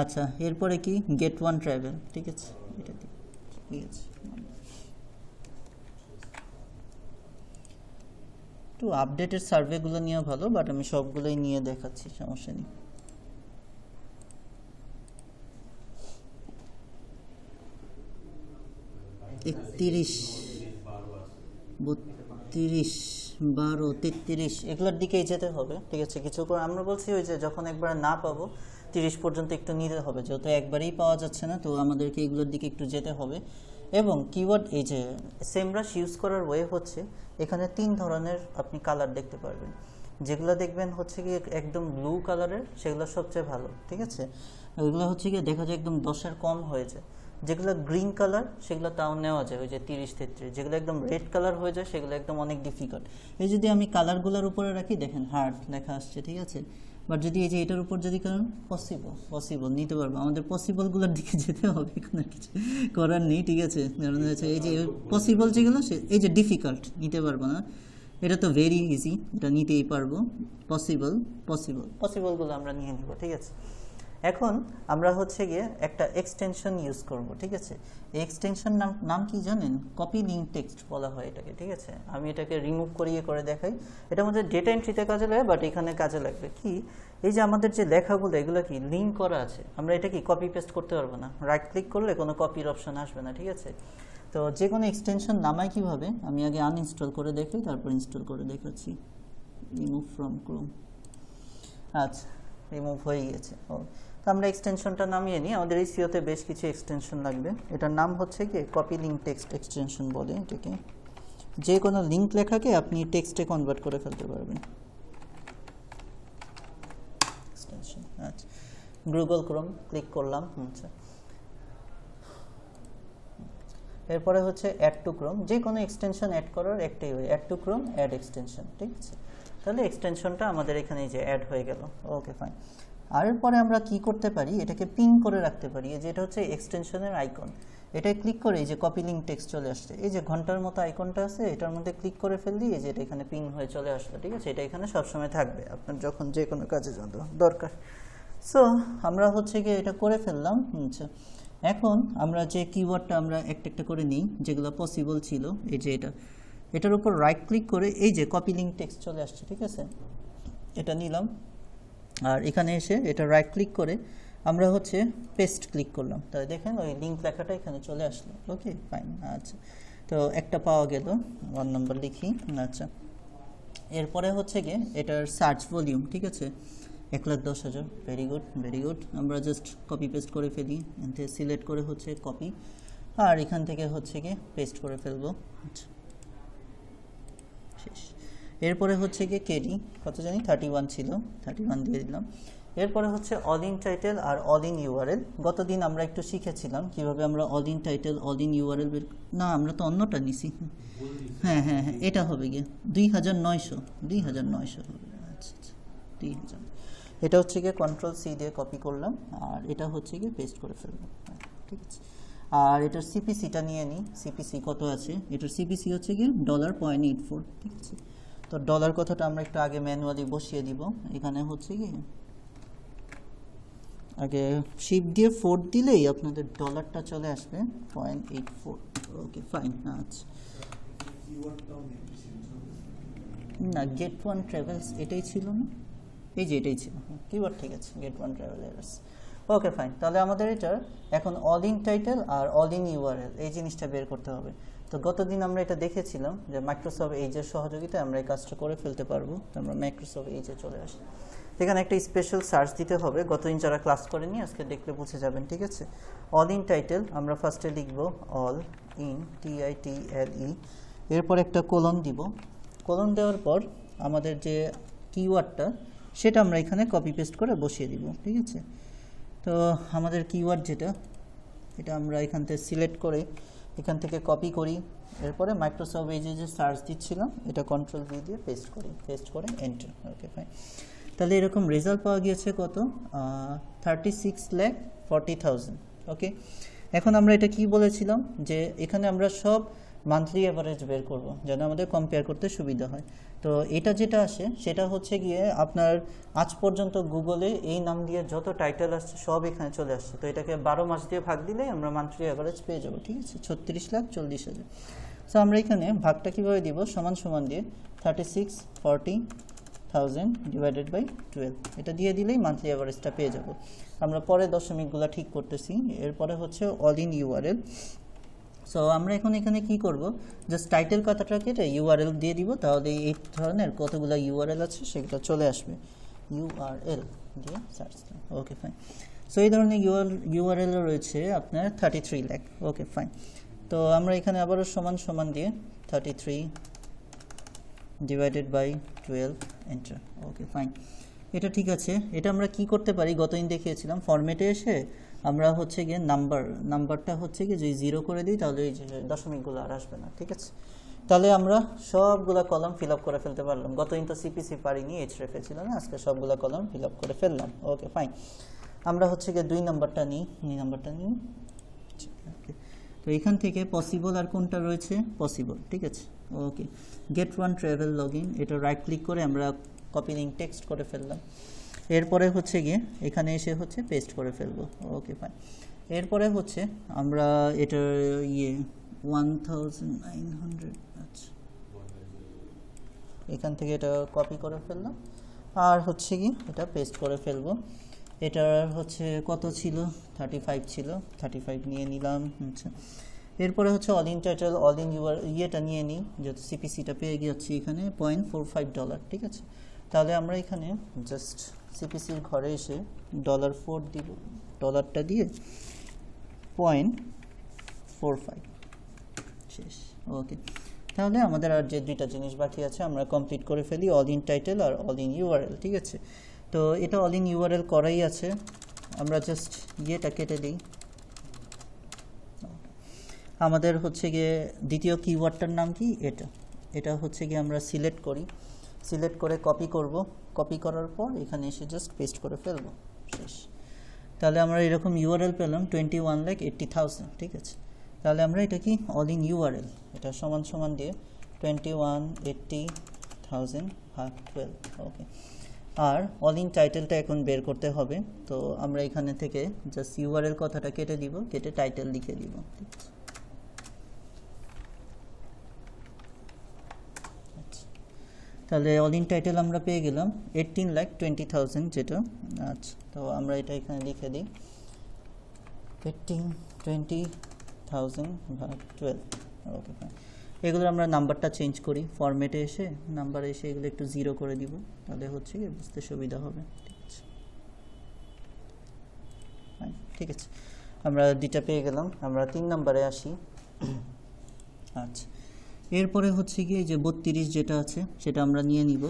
আচ্ছা এরপরে কি গেট ওয়ান ট্রাভেল, ঠিক আছে এটা ঠিক আছে। একটু আপডেটেড সার্ভেগুলো নিয়ে ভালো, বাট আমি সবগুলোই নিয়ে দেখাচ্ছি, সমস্যা নেই। একত্রিশ, 32, 12, 33 এগুলোর দিকেই যেতে হবে। ঠিক আছে, কিছু করে আমরা বলছি ওই যে যখন একবার না পাবো 30 পর্যন্ত একটু নিতে হবে, যেহেতু একবারেই পাওয়া যাচ্ছে না, তো আমাদেরকে এগুলোর দিকে একটু যেতে হবে। এবং কিওয়ার্ড, এই যে সেমরাশ ইউজ করার ওয়ে হচ্ছে, এখানে 3 ধরনের আপনি কালার দেখতে পারবেন। যেগুলো দেখবেন হচ্ছে কি একদম ব্লু কালারের, সেগুলো সবচেয়ে ভালো। ঠিক আছে, ওইগুলো হচ্ছে কি দেখা যায় একদম 10-এর কম হয়েছে। যেগুলো গ্রিন কালার সেগুলো তাও নেওয়া যায়, ওই যে 30-33। যেগুলো একদম রেড কালার হয়ে যায় সেগুলো একদম অনেক ডিফিকাল্ট। এই যদি আমি কালারগুলোর উপরে রাখি, দেখেন হার্ট লেখা আসছে, ঠিক আছে। বাট যদি এই যে এটার উপর যদি কারণ পসিবল নিতে পারবো, আমাদের পসিবলগুলোর দিকে যেতে হবে, কোনো কিছু করার নেই। ঠিক আছে, কারণ হচ্ছে এই যে পসিবল যেগুলো, এই যে নিতে পারবো না, এটা তো ভেরি ইজি, এটা নিতেই পারবো। পসিবলগুলো আমরা নিয়ে নিব। ঠিক আছে, এখন আমরা হচ্ছে গিয়ে একটা এক্সটেনশন ইউজ করব। ঠিক আছে, এই এক্সটেনশন নাম কি জানেন? কপি লিঙ্ক টেক্সট বলা হয় এটাকে। ঠিক আছে, আমি এটাকে রিমুভ করিয়ে করে দেখাই। এটা আমাদের ডেটা এন্ট্রিতে কাজে লাগে, বাট এখানে কাজে লাগবে কি, এই যে আমাদের যে লেখাগুলো এগুলো কি লিঙ্ক করা আছে, আমরা এটা কি কপি পেস্ট করতে পারবো না। রাইট ক্লিক করলে কোনো কপির অপশন আসবে না। ঠিক আছে, তো যে কোনো এক্সটেনশন নামাই কিভাবে, আমি আগে আনইনস্টল করে দেখি, তারপর ইনস্টল করে দেখাচ্ছি। রিমুভ ফ্রম ক্রোম, আচ্ছা রিমুভ হয়ে গেছে। তো আমরা এক্সটেনশনটা নামিয়ে নিই, আমাদের এই সিওতে বেশ কিছু এক্সটেনশন লাগবে। এটার নাম হচ্ছে কি কপি লিঙ্ক টেক্সট এক্সটেনশন বলে এটাকে। যে কোনো লিঙ্ক লেখাকে আপনি টেক্সটে কনভার্ট করে ফেলতে পারবেন। এক্সটেনশন, আচ্ছা গুগল ক্রোম ক্লিক করলাম। আচ্ছা, এরপরে হচ্ছে অ্যাড টু ক্রোম। যে কোনো এক্সটেনশন অ্যাড করার একটাই way, add to Chrome add extension. ঠিক আছে, তাহলে এক্সটেনশনটা আমাদের এখানে যে অ্যাড হয়ে গেল। ওকে ফাইন। আর এরপরে আমরা কি করতে পারি, এটাকে পিন করে রাখতে পারি। যেটা হচ্ছে এক্সটেনশনের আইকন, এটাই ক্লিক করে এই যে কপি লিঙ্ক টেক্সট চলে আসছে, এই যে ঘন্টার মতো আইকনটা আছে, এটার মধ্যে ক্লিক করে ফেললি, এই যে এটা এখানে পিন হয়ে চলে আসলো। ঠিক আছে, এটা এখানে সবসময় থাকবে আপনার যখন যে কোনো কাজে দরকার। সো আমরা হচ্ছে গিয়ে এটা করে ফেললাম। আচ্ছা, এখন আমরা যে কিওয়ার্ডটা আমরা একটা করে নিই, যেগুলো পসিবল ছিল, এই যে এটার উপর রাইট ক্লিক করে এই যে কপি লিঙ্ক টেক্সট চলে আসছে। ঠিক আছে, এটা নিলাম, আর এখানে এসে এটা রাইট ক্লিক করে আমরা হচ্ছে পেস্ট ক্লিক করলাম, তাহলে দেখেন ওই লিঙ্ক লেখাটা এখানে চলে আসলো। Okay fine. আচ্ছা, তো একটা পাওয়া গেল, 1 নম্বর লিখি। আচ্ছা, এরপরে হচ্ছে গিয়ে এটার সার্চ ভলিউম। ঠিক আছে, 1,10,000। Very good. আমরা জাস্ট কপি পেস্ট করে ফেলি, সিলেক্ট করে হচ্ছে কপি, আর এখান থেকে হচ্ছে গিয়ে পেস্ট করে ফেলবো। আচ্ছা, শেষ। এরপরে হচ্ছে গিয়ে কেডি কত জানি 31 ছিল, 31 দিয়ে দিলাম। এরপরে হচ্ছে অল ইন টাইটেল আর অল ইন ইউআরএল। গতদিন আমরা একটু শিখেছিলাম কিভাবে আমরা all in title all in URL না, আমরা তো অন্যটা নিছি। হ্যাঁ, এটা হবে গিয়ে 2,900 হবে। আচ্ছা, 2,000। এটা হচ্ছে গিয়ে কন্ট্রোল সি দিয়ে কপি করলাম, আর এটা হচ্ছে গিয়ে পেস্ট করে ফেললাম। ঠিক আছে, আর এটার সিপিসিটা নিয়ে নিই। সিপিসি কত আছে, এটার সিপিসি হচ্ছে গিয়ে $0.84। ঠিক আছে, তো ডলার কথাটা আমরা একটু আগে ম্যানুয়ালি বসিয়ে দিব। এখানে হচ্ছে কি আগে শিফট দিয়ে 4 দিলেই আপনাদের ডলারটা চলে আসবে 0.84। Okay fine. আচ্ছা না, গেট ওয়ান ট্রাভেলস এটাই ছিল না, এই যে এটাই ছিল কিওয়ার্ড, ঠিক আছে, get one travellers. Okay fine, তাহলে আমাদের এটার এখন অল ইন টাইটেল আর অল ইন ইউআরএল এই জিনিসটা বের করতে হবে। তো গতদিন আমরা এটা দেখেছিলাম যে মাইক্রোসফট এজের সহযোগিতায় আমরা এই কাজটা করে ফেলতে পারবো। তো আমরা মাইক্রোসফট এজে চলে আসি। এখানে একটা স্পেশাল সার্চ দিতে হবে, গতদিন যারা ক্লাস করেনি আজকে দেখলে বুঝে যাবেন, ঠিক আছে। অল ইন টাইটেল আমরা ফার্স্টে লিখব অল ইন TITLE, এরপর একটা কোলন দিব। কোলন দেওয়ার পর আমাদের যে কিওয়ার্ডটা সেটা আমরা এখানে কপি পেস্ট করে বসিয়ে দিব, ঠিক আছে। তো আমাদের কিওয়ার্ড যেটা, এটা আমরা এখান থেকে সিলেক্ট করে এখান থেকে কপি করি, এরপরে মাইক্রোসফট এজে যে সার্চ দিচ্ছিলাম এটা কন্ট্রোল V দিয়ে পেস্ট করি, পেস্ট করে এন্টার। ওকে ফাইন, তাহলে এরকম রেজাল্ট পাওয়া গিয়েছে কত, 36,40,000। ওকে, এখন আমরা এটা কি বলেছিলাম যে এখানে আমরা সব মান্থলি অ্যাভারেজ বের করব যেন আমাদের কম্পেয়ার করতে সুবিধা হয়। তো এটা যেটা আসে সেটা হচ্ছে গিয়ে আপনার আজ পর্যন্ত গুগলে এই নাম দিয়ে যত টাইটেল আসছে সব এখানে চলে আসছে। তো এটাকে 12 মাস দিয়ে ভাগ দিলে আমরা মান্থলি অ্যাভারেজ পেয়ে যাবো, ঠিক আছে, 36,40,000। সো আমরা এখানে ভাগটা কীভাবে দিব, সমান সমান দিয়ে 36,40,000 ডিভাইডেড বাই 12 এটা দিয়ে দিলেই মান্থলি অ্যাভারেজটা পেয়ে যাব। আমরা পরে দশমিকগুলো ঠিক করতেছি। এরপরে হচ্ছে অল ইন ইউআরএল। সো আমরা এখন এখানে কি করব, জাস্ট টাইটেল কথাটা কেটে ইউআরএল দিয়ে দিব, তাহলে এই ধরনের কতগুলো ইউআরএল আছে সেগুলো চলে আসবে। ইউআরএল দিয়ে সার্চ। ওকে ফাইন, সো এই ধরনের ইউআরএল রয়েছে আপনার 33 লাখ। ওকে ফাইন, তো আমরা এখানে আবারও সমান সমান দিয়ে 33 divided by 12 enter. Okay fine, এটা ঠিক আছে। এটা আমরা কি করতে পারি, গতদিন দেখিয়েছিলাম, ফরম্যাটে এসে আমরা হচ্ছে গিয়ে নাম্বারটা হচ্ছে গিয়ে যদি 0 করে দিই তাহলে এই যে দশমিকগুলো আর আসবে না, ঠিক আছে। তাহলে আমরা সবগুলা কলাম ফিল আপ করে ফেলতে পারলাম। গতদিন তো সিপিসি পারিনি, href ছিল না, আজকে সবগুলা কলাম ফিল আপ করে ফেললাম। ওকে ফাইন, আমরা হচ্ছে গিয়ে 2 নাম্বারটা নিই। তো এখান থেকে পসিবল আর কোনটা রয়েছে, পসিবল, ঠিক আছে। Okay, get one travel log in, এটা রাইট ক্লিক করে আমরা কপি লিঙ্ক টেক্সট করে ফেললাম। এরপরে হচ্ছে গিয়ে এখানে এসে হচ্ছে পেস্ট করে ফেলবো। ওকে ফাইন, এরপরে হচ্ছে আমরা এটার 1900, আচ্ছা এখান থেকে এটা কপি করে ফেললাম আর হচ্ছে কি এটা পেস্ট করে ফেলবো। এটার হচ্ছে কত ছিল, 35 ছিল, 35 নিয়ে নিলাম। আচ্ছা, এরপরে হচ্ছে all in title all in ইয়েটা নিয়ে নিই, যেহেতু সিপিসিটা পেয়ে গিয়েছি এখানে $0.45, ঠিক আছে। তাহলে আমরা এখানে জাস্ট সিপিসির ঘরে এসে $4 দিব, ডলারটা দিয়ে 0.45 শেষ। ওকে, তাহলে আমাদের আর যে দুইটা জিনিস বাকি আছে আমরা কমপ্লিট করে ফেলি, অল ইন টাইটেল আর অল ইন ইউআরএল, ঠিক আছে। তো এটা অল ইন ইউআরএল করাই আছে, আমরা জাস্ট ইয়েটা কেটে দিই। আমাদের হচ্ছে গিয়ে দ্বিতীয় কিওয়ার্ডটার নাম কি, এটা হচ্ছে গিয়ে আমরা সিলেক্ট করি, সিলেক্ট করে কপি করব, কপি করার পর এখানে এসে জাস্ট পেস্ট করে ফেলবো, শেষ। তাহলে আমরা এরকম ইউআরএল পেলাম 21,80,000, ঠিক আছে। তাহলে আমরা এটা কি অল ইন ইউআরএল, এটা সমান সমান দিয়ে 21,80,000 ভাগ 12। ওকে, আর অল ইন টাইটেলটা এখন বের করতে হবে। তো আমরা এখানে থেকে জাস্ট ইউআরএল কথাটা কেটে দিব, কেটে টাইটেল লিখে দিব, ঠিক আছে। তাহলে অল ইন টাইটেল আমরা পেয়ে গেলাম 18,20,000 যেটা। আচ্ছা, তো আমরা এটা এখানে লিখে দিই 18,20,000 ভাগ 12। ওকে ফাইন, এগুলো আমরা নাম্বারটা চেঞ্জ করি, ফরম্যাটে এসে নাম্বারে এসে এগুলো একটু 0 করে দিব, তাহলে হচ্ছে কি বুঝতে সুবিধা হবে, ঠিক আছে। ঠিক আছে, আমরা দুইটা পেয়ে গেলাম। আমরা 3 নম্বরে আসি। আচ্ছা, এরপরে হচ্ছে কি যে 32 যেটা আছে সেটা আমরা নিয়ে নিব,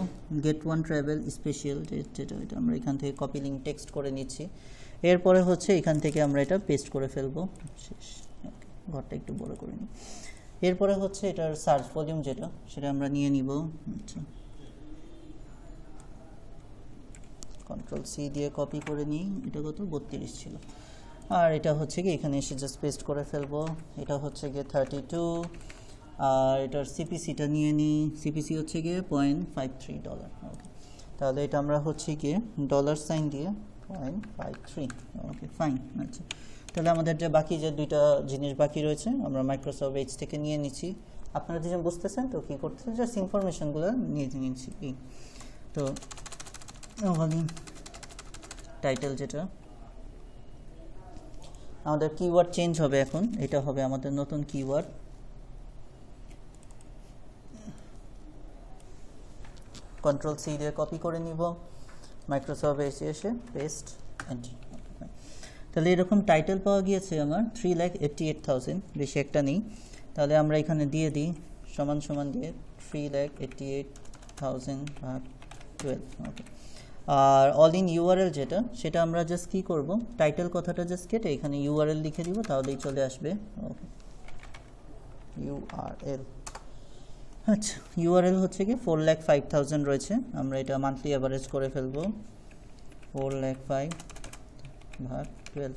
গেট ওয়ান ট্রাভেল স্পেশাল যেটা, এটা আমরা এখান থেকে কপি লিঙ্ক টেক্সট করে নিচ্ছি। এরপরে হচ্ছে এখান থেকে আমরা এটা পেস্ট করে ফেলবো, শেষ। ঘরটা একটু বড় করে নিই। এরপরে হচ্ছে এটার সার্চ ভলিউম যেটা, সেটা আমরা নিয়ে নিব। আচ্ছা, কন্ট্রোল সি দিয়ে কপি করে নিই, এটা কত 32 ছিল। আর এটা হচ্ছে কি এখানে এসে জাস্ট পেস্ট করে ফেলবো, এটা হচ্ছে গিয়ে 32 আর এটার সিপিসিটা নিয়ে নিই, সিপিসি হচ্ছে গিয়ে $0.53। ওকে, তাহলে এটা আমরা হচ্ছে গিয়ে ডলার সাইন দিয়ে 0.53। Okay fine. আচ্ছা, তাহলে আমাদের যে বাকি যে দুইটা জিনিস বাকি রয়েছে আমরা মাইক্রোসফট এজ থেকে নিয়ে নিচ্ছি। আপনারা দুজন বুঝতেছেন তো কী করতেছে, জাস্ট ইনফরমেশনগুলো নিয়ে নিচ্ছি। এই তো টাইটেল যেটা আমাদের কিওয়ার্ড চেঞ্জ হবে এখন, এটা হবে আমাদের নতুন কিওয়ার্ড। কন্ট্রোল সি দিয়ে কপি করে নিব, মাইক্রোসফট এজে এসে পেস্ট এন্টার। তাহলে এরকম টাইটেল পাওয়া গিয়েছে আমার 3,88,000, বেশি একটা নেই। তাহলে আমরা এখানে দিয়ে দিই সমান সমান দিয়ে 3,88,000 ভাগ 12। ওকে, আর অল ইন ইউআরএল যেটা, সেটা আমরা জাস্ট কী করবো, টাইটেল কথাটা জাস্ট কেটে এখানে ইউআরএল লিখে দিব, তাহলেই চলে আসবে। ওকে, ইউআরএল। আচ্ছা, ইউআরএল হচ্ছে কি 4,05,000 রয়েছে, আমরা এটা মান্থলি অ্যাভারেজ করে ফেলবো 4,05,000 ভাগ 12।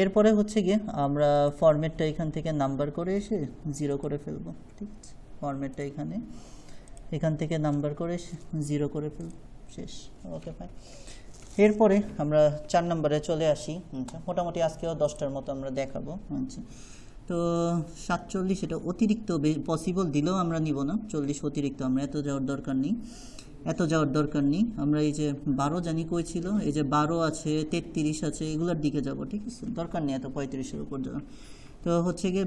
এরপরে হচ্ছে গিয়ে আমরা ফরম্যাটটা এখান থেকে নাম্বার করে এসে 0 করে ফেলবো। ঠিক আছে, ফরম্যাটটা এখান থেকে নাম্বার করে এসে 0 করে ফেলবো, শেষ। Okay fine. এরপরে আমরা 4 নম্বরে চলে আসি। আচ্ছা, মোটামুটি আজকেও 10টার মতো আমরা দেখাবো। আচ্ছা, তো 47 এটা অতিরিক্ত পসিবল দিলেও আমরা নিব না, 40 অতিরিক্ত, আমরা এত যাওয়ার দরকার নেই। আমরা এই যে 12 জানি কই ছিল, এই যে 12 আছে, 33 আছে, এগুলোর দিকে যাব। ঠিক আছে, দরকার নেই এত 35-এর উপর যাওয়ার। তো হচ্ছে গিয়ে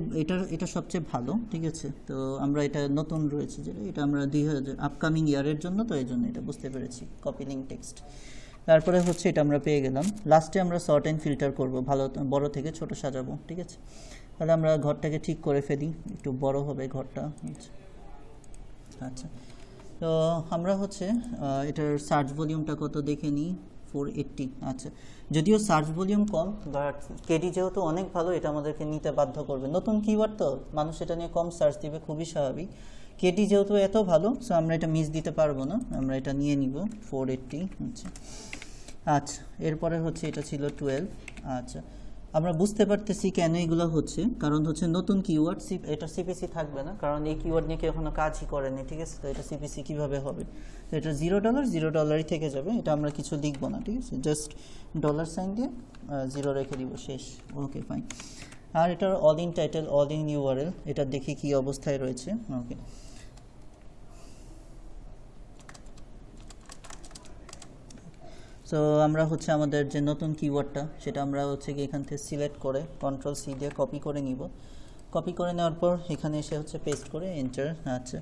এটা সবচেয়ে ভালো। ঠিক আছে, তো আমরা এটা নতুন রয়েছে যেটা, এটা আমরা 2000 আপকামিং ইয়ারের জন্য, তো এই জন্য এটা বুঝতে পেরেছি। কপি লিঙ্ক টেক্সট, তারপরে হচ্ছে এটা আমরা পেয়ে গেলাম। লাস্টে আমরা সর্ট অ্যান্ড ফিল্টার করব, ভালো বড় থেকে ছোট সাজাবো। ঠিক আছে, তাহলে আমরা ঘরটাকে ঠিক করে ফেলি, একটু বড় হবে ঘরটা। আচ্ছা, তো আমরা হচ্ছে এটার সার্চ ভলিউমটা কত দেখে নিই, 480। আচ্ছা, যদিও সার্চ ভলিউম কম, বাট কেডি যেহেতু অনেক ভালো, এটা আমাদেরকে নিতে বাধ্য করবে। নতুন কিওয়ার্ড তো মানুষ এটা নিয়ে কম সার্চ দিবে, খুবই স্বাভাবিক। কেডি যেহেতু এত ভালো, সো আমরা এটা মিস দিতে পারবো না, আমরা এটা নিয়ে নিব 480। আচ্ছা, এরপরে হচ্ছে এটা ছিল 12। আচ্ছা, আমরা বুঝতে পারতেছি কেন এগুলো হচ্ছে, কারণ হচ্ছে নতুন কিওয়ার্ড, এটা সিপিসি থাকবে না, কারণ এই কিওয়ার্ড নিয়ে কেউ এখনো কাজই করেনি। ঠিক আছে, তো এটা সিপিসি কিভাবে হবে, তো এটা $0 থেকে যাবে, এটা আমরা কিছু লিখবো না। ঠিক আছে, জাস্ট ডলার সাইন দিয়ে 0 রেখে দিব, শেষ। ওকে ফাইন। আর এটার all in title, all in URL, এটা দেখি কি অবস্থায় রয়েছে। ওকে, সো আমরা হচ্ছে আমাদের যে নতুন কিওয়ার্ডটা, সেটা আমরা হচ্ছে কি এখান থেকে সিলেক্ট করে কন্ট্রোল সি দিয়ে কপি করে নিব। কপি করে নেওয়ার পর এখানে এসে হচ্ছে পেস্ট করে এন্টার। আচ্ছা,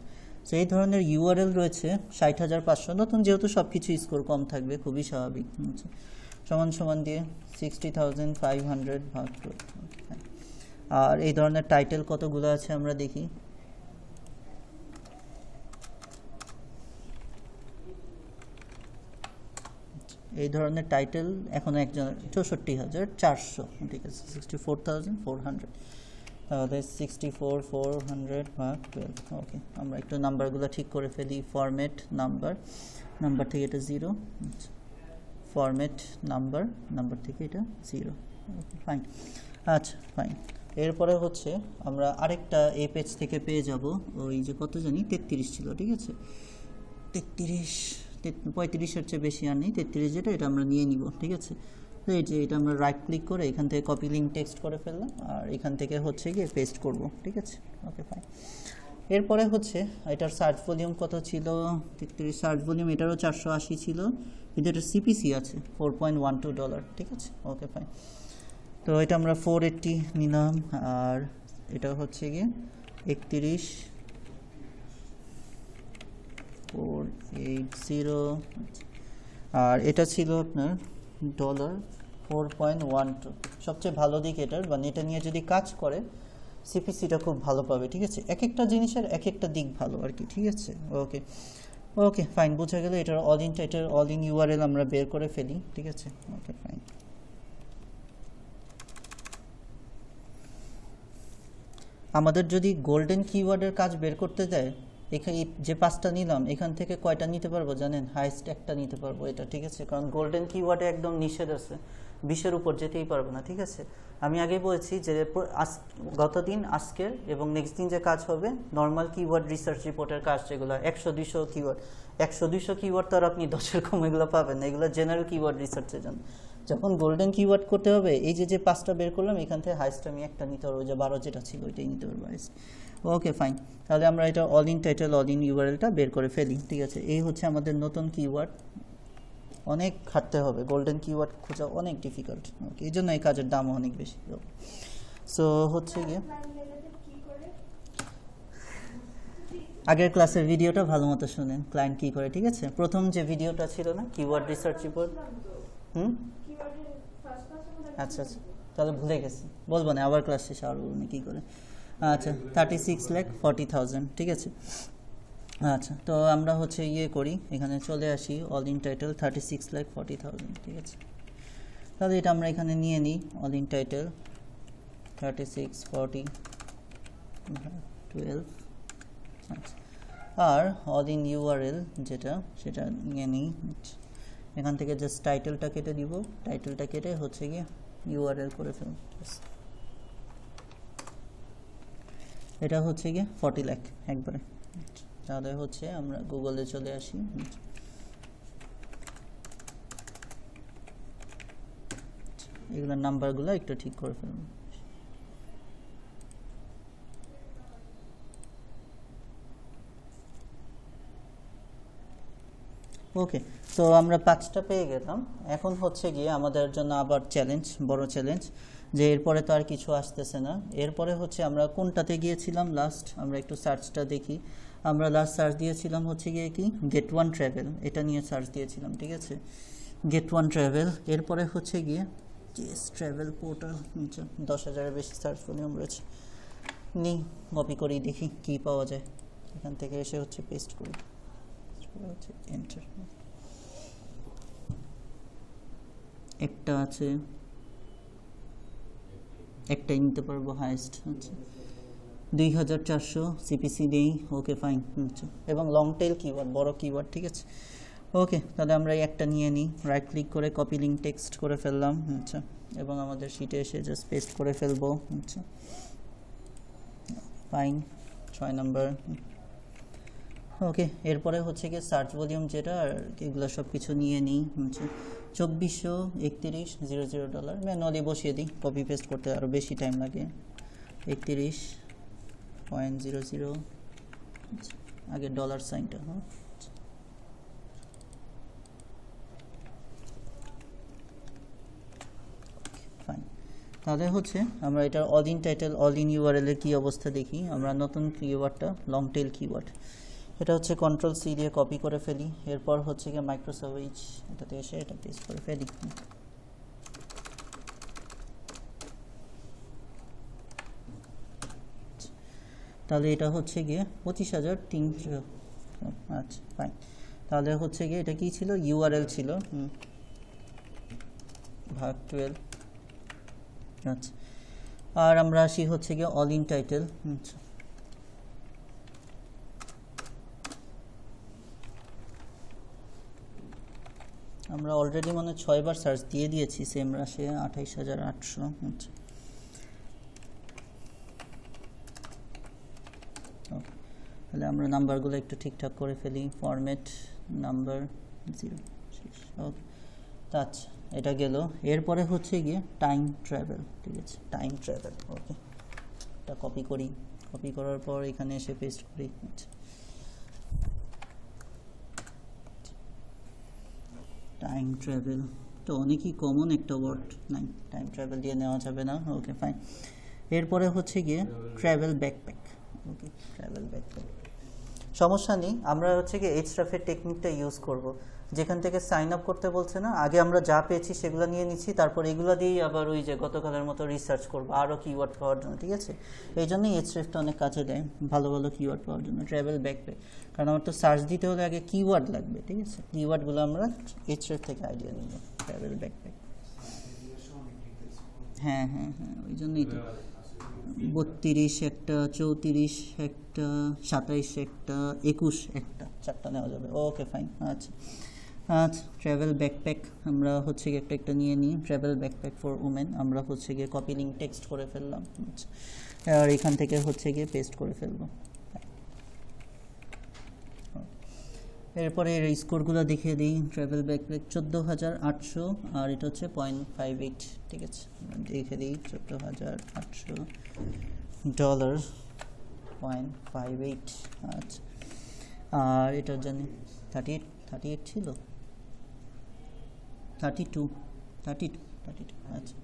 সো এই ধরনের ইউআরএল রয়েছে 60,500, নতুন যেহেতু সব কিছু স্কোর কম থাকবে, খুবই স্বাভাবিক। আচ্ছা, সমান সমান দিয়ে 60,500 ভাগ 12। আর এই ধরনের টাইটেল কতগুলো আছে আমরা দেখি। এই ধরনের টাইটেল এখন একজন 64,400। ঠিক আছে, 64,400, তাহলে 64,400 ভাগ 12। ওকে, আমরা একটু নাম্বারগুলো ঠিক করে ফেলি। ফরম্যাট নাম্বার থেকে এটা 0, ফরম্যাট নাম্বার থেকে এটা 0। Okay fine. আচ্ছা ফাইন। এরপরে হচ্ছে আমরা আরেকটা এই পেজ থেকে পেয়ে যাব, ওই যে কত জানি 33 ছিল। ঠিক আছে, 35-এর চেয়ে বেশি আর নেই, 33 যেটা, এটা আমরা নিয়ে নিব। ঠিক আছে, তো এই যে এটা আমরা রাইট ক্লিক করে এখান থেকে কপি লিঙ্ক টেক্সট করে ফেললাম, আর এখান থেকে হচ্ছে গিয়ে পেস্ট করব। ঠিক আছে, ওকে ফাইন। এরপরে হচ্ছে এটার সার্চ ভলিউম কত ছিল, 33 সার্চ ভলিউম, এটারও 480 ছিল, কিন্তু এটার সিপিসি আছে $4.12। ঠিক আছে, ওকে ফাইন। তো এটা আমরা 480 নিলাম, আর এটা হচ্ছে গিয়ে 480, আর এটা ছিল আপনার $4.12। সবচেয়ে ভালো দিক এটার, মানে এটা নিয়ে যদি কাজ করে সিপিসিটা খুব ভালো পাবে। ঠিক আছে, এক একটা জিনিসের এক একটা দিক ভালো আর কি। ঠিক আছে, ওকে ফাইন, বোঝা গেল। এটার all in title, all in URL আমরা বের করে ফেলি। ঠিক আছে, ওকে ফাইন। আমাদের যদি গোল্ডেন কিওয়ার্ডের কাজ বের করতে যায়, এখানে যে 5টা নিলাম, এখান থেকে কয়টা নিতে পারবো জানেন? হাইস্ট একটা নিতে পারবো এটা। ঠিক আছে, কারণ গোল্ডেন কিওয়ার্ডে একদম নিষেধ আছে 20-এর উপর যেতেই পারবো না, ঠিক আছে। আমি আগেই বলেছি যে গত দিন, আজকের এবং নেক্সট দিন যে কাজ হবে নর্মাল কিওয়ার্ড রিসার্চ রিপোর্টের কাজ, যেগুলো 100-200 কিওয়ার্ড, 100-200 কিওয়ার্ড তো আর আপনি 10-এর কম এগুলো পাবেন না, এগুলো জেনারেল কিওয়ার্ড রিসার্চের জন্য। যখন গোল্ডেন কিওয়ার্ড করতে হবে, এই যে 5টা বের করলাম, এখান থেকে হাইস্ট আমি একটা নিতে পারবো, যে 12 যেটা ছিল ওইটাই নিতে পারবো হাইস্ট। ওকে ফাইন, তাহলে আমরা এটা all in title all in ইউআরএলটা বের করে ফেলি, ঠিক আছে। এই হচ্ছে আমাদের নতুন কিওয়ার্ড, অনেক খাটতে হবে, গোল্ডেন কিওয়ার্ড খোঁজা অনেক ডিফিকাল্ট, ওকে, এই জন্য এই কাজের দামও অনেক বেশি। সো হচ্ছে গিয়ে আগের ক্লাসের ভিডিওটা ভালো মতো শুনেন, ক্লায়েন্ট কী করে, ঠিক আছে। প্রথম যে ভিডিওটা ছিল না কিওয়ার্ড রিসার্চ রিপোর্ট, আচ্ছা আচ্ছা, তাহলে ভুলে গেছি, বলবো না, আবার ক্লাস শেষে আর বলবো না কী করে। আচ্ছা 36,40,000, ঠিক আছে। আচ্ছা, তো আমরা হচ্ছে করি, এখানে চলে আসি অল ইন টাইটেল 36,40,000, ঠিক আছে। তাহলে এটা আমরা এখানে নিয়ে নিই, অল ইন টাইটেল 3640 12, আচ্ছা। আর অল ইন ইউআরএল যেটা, সেটা নিয়ে নিই, এখান থেকে জাস্ট টাইটেলটা কেটে দিব, টাইটেলটা কেটে হচ্ছে গিয়ে ইউআরএল করে ফেলব, এটা হচ্ছে গিয়ে 40 লাখ একবারে। তাহলে হচ্ছে আমরা গুগলে চলে আসি, এগুলোর নাম্বারগুলো একটু ঠিক করে ফেলব। ওকে, তো আমরা 5টা পেয়ে গেলাম। এখন হচ্ছে গিয়ে আমাদের জন্য আবার চ্যালেঞ্জ, বড় চ্যালেঞ্জ, যে এরপরে তো আর কিছু আসতেছে না। এরপরে হচ্ছে আমরা কোনটাতে গিয়েছিলাম লাস্ট, আমরা একটু সার্চটা দেখি। আমরা লাস্ট সার্চ দিয়েছিলাম হচ্ছে গিয়ে কি গেট ওয়ান ট্রাভেল, এটা নিয়ে সার্চ দিয়েছিলাম, ঠিক আছে, গেট ওয়ান ট্রাভেল। এরপরে হচ্ছে গিয়ে চেস ট্রাভেল পোর্টাল, 10,000-এর বেশি সার্চ ভলিউম রয়েছে, নিই কপি করি, দেখি কি পাওয়া যায়। এখান থেকে এসে হচ্ছে পেস্ট করি, হচ্ছে এন্টার। একটা আছে, একটাই নিতে পারবো হাইস্ট, আচ্ছা 2,400 সিপিসি দেই, ওকে ফাইন, আচ্ছা। এবং লং টেল কিওয়ার্ড, বড় কিওয়ার্ড, ঠিক আছে। ওকে, তাহলে আমরা এই একটা নিয়ে নিই, রাইট ক্লিক করে কপি লিঙ্ক টেক্সট করে ফেললাম, আচ্ছা, এবং আমাদের শিটে এসে জাস্ট পেস্ট করে ফেলবো, আচ্ছা ফাইন, 6 নম্বর। ওকে, এরপরে হচ্ছে গিয়ে সার্চ ভলিউম যেটা, আর এগুলো সব কিছু নিয়ে নিই, আচ্ছা $2431.00, ম্যানুয়ালি বসিয়ে দিই, কপি পেস্ট করতে আরও বেশি টাইম লাগে। 31.00, আগে ডলার সাইনটা, হ্যাঁ ফাইন। তাহলে হচ্ছে আমরা এটা all in title all in URL এর কী অবস্থা দেখি। আমরা নতুন কিওয়ার্ডটা লং টেল কিওয়ার্ড, এটা হচ্ছে Ctrl+C দিয়ে কপি করে ফেলি। এরপর হচ্ছে গিয়ে মাইক্রোসফট এটাতে এসে এটা পেস্ট করে ফেলি। তাহলে এটা হচ্ছে গিয়ে 25,300, আচ্ছা ফাইন। তাহলে হচ্ছে গিয়ে এটা কি ছিল, ইউআরএল ছিল ভাগ 12, আচ্ছা। আর আমরা আসি হচ্ছে গিয়ে অল ইন টাইটেল, আচ্ছা আমরা অলরেডি মানে 6 বার সার্চ দিয়ে দিয়েছি, সেম রাশে 28,800, আচ্ছা তাহলে আমরা নাম্বারগুলো একটু ঠিকঠাক করে ফেলি, ফরম্যাট নাম্বার 0, ওকে। আচ্ছা এটা গেল। এরপরে হচ্ছে গিয়ে টাইম ট্রাভেল, ঠিক আছে, টাইম ট্রাভেল, ওকে। এটা কপি করি, কপি করার পর এখানে এসে পেস্ট করি, আচ্ছা টাইম ট্রাভেল তো অনেকই কমন একটা ওয়ার্ড, নাই টাইম ট্রাভেল দিয়ে নেওয়া যাবে না, ওকে ফাইন। এরপরে হচ্ছে গিয়ে ট্রাভেল ব্যাকপ্যাক, ওকে ট্রাভেল ব্যাকপ্যাক সমস্যা নেই। আমরা হচ্ছে গিয়ে এইচরাফের টেকনিকটা ইউজ করব, যেখান থেকে সাইন আপ করতে বলছে না, আগে আমরা যা পেয়েছি সেগুলো নিয়ে নিচ্ছি, তারপর এগুলো দিয়েই আবার ওই যে গতকালের মতো রিসার্চ করবো আরও কিওয়ার্ড পাওয়ার জন্য, ঠিক আছে। এই জন্যই এইচরাফটা অনেক কাজে দেয় ভালো ভালো কিওয়ার্ড পাওয়ার জন্য, ট্রাভেল ব্যাকপ্যাক। কারণ আমার তো সার্চ দিতে হলে আগে কিওয়ার্ড লাগবে, ঠিক আছে, কিওয়ার্ডগুলো আমরা এইচরাফ থেকে আইডিয়া নিব, ট্রাভেল ব্যাকপ্যাক। হ্যাঁ হ্যাঁ হ্যাঁ, ওই জন্যই তো 32 একটা, 34 একটা, 27 একটা, 21 একটা, 4টা নেওয়া যাবে, ওকে ফাইন, আচ্ছা। আচ্ছা, ট্রাভেল ব্যাকপ্যাক আমরা হচ্ছে গিয়ে একটা নিয়ে নিই, ট্রাভেল ব্যাকপ্যাক ফর উমেন। আমরা হচ্ছে গিয়ে কপি লিঙ্ক টেক্সট করে ফেললাম, আচ্ছা, আর এখান থেকে হচ্ছে গিয়ে পেস্ট করে ফেলবো। এরপরে এর স্কোরগুলো দেখিয়ে দিই। ট্রাভেল ব্যাকপ্যাক 14,800 আর এটা হচ্ছে 0.58, ঠিক আছে, দেখে দিই 14,800 ডলার 0.58। আচ্ছা, আর এটা জানি 38 ছিল, 32। আচ্ছা,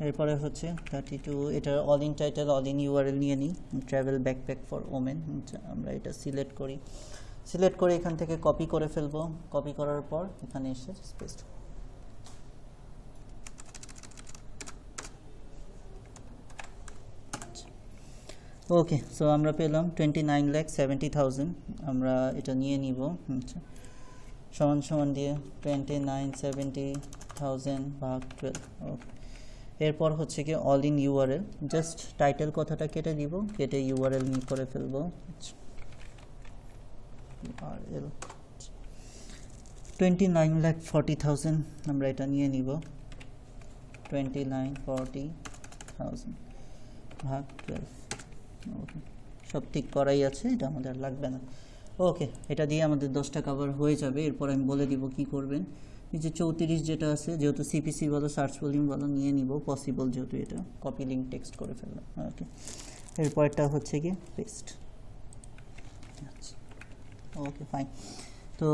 এরপরে হচ্ছে 32। এটা all in title all in URL নিয়ে নিই, ট্রাভেল ব্যাকপ্যাক ফর ওমেন। আমরা এটা সিলেক্ট করে এখান থেকে কপি করে ফেলবো। কপি করার পর এখানে এসে পেস্ট। ওকে, সো আমরা পেলাম 29,70,000। আমরা এটা নিয়ে নিব, আচ্ছা, সমান দিয়ে 29,70,000 ভাগ 12। ওকে, এরপর হচ্ছে কি all in URL, just title কথাটা কেটে দিব, কেটে ইউআরএল নিয়ে করে ফেলবো। ইউআরএল 29,40,000 আমরা এটা নিয়ে নিব, 29,40,000 ভাগ 12। ওকে, সব ঠিক করাই আছে, এটা আমাদের লাগবে না। ওকে, এটা দিয়ে আমাদের 10টা কভার হয়ে যাবে। এরপর আমি বলে দিব কি করবেন। এই যে 34 যেটা আছে, যেহেতু সিপিসি বলো সার্চ ভলিউম বলো নিয়ে নিব, পসিবল যেহেতু এটা কপি লিঙ্ক টেক্সট করে ফেললাম। ওকে, এরপরটা হচ্ছে কি পেস্ট। আচ্ছা, ওকে ফাইন। তো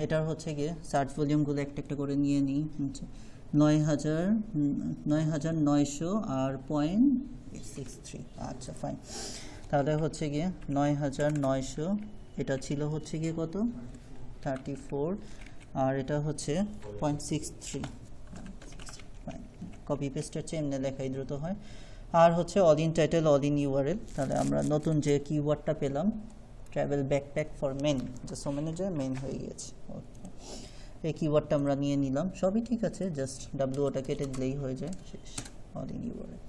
এটার হচ্ছে গিয়ে সার্চ ভলিউমগুলো একটা করে নিয়ে নিই। 9,900 আর 0.63। আচ্ছা ফাইন, তাহলে হচ্ছে গিয়ে 9,900, এটা ছিল হচ্ছে গিয়ে কত 34, আর এটা হচ্ছে 0.63। ফাইন, কপি পেস্টের চেয়ে এমনি লেখাই দ্রুত হয়। আর হচ্ছে all in title all in URL. তাহলে আমরা নতুন যে কিওয়ার্ডটা পেলাম ট্রাভেল ব্যাকপ্যাক ফর মেন, যে সোমেনের যে মেন হয়ে গিয়েছে। এই কিওয়ার্ডটা আমরা নিয়ে নিলাম, সবই ঠিক আছে, জাস্ট ডাব্লিউটা কেটে দিলেই হয়ে যায়, শেষ। All in URL.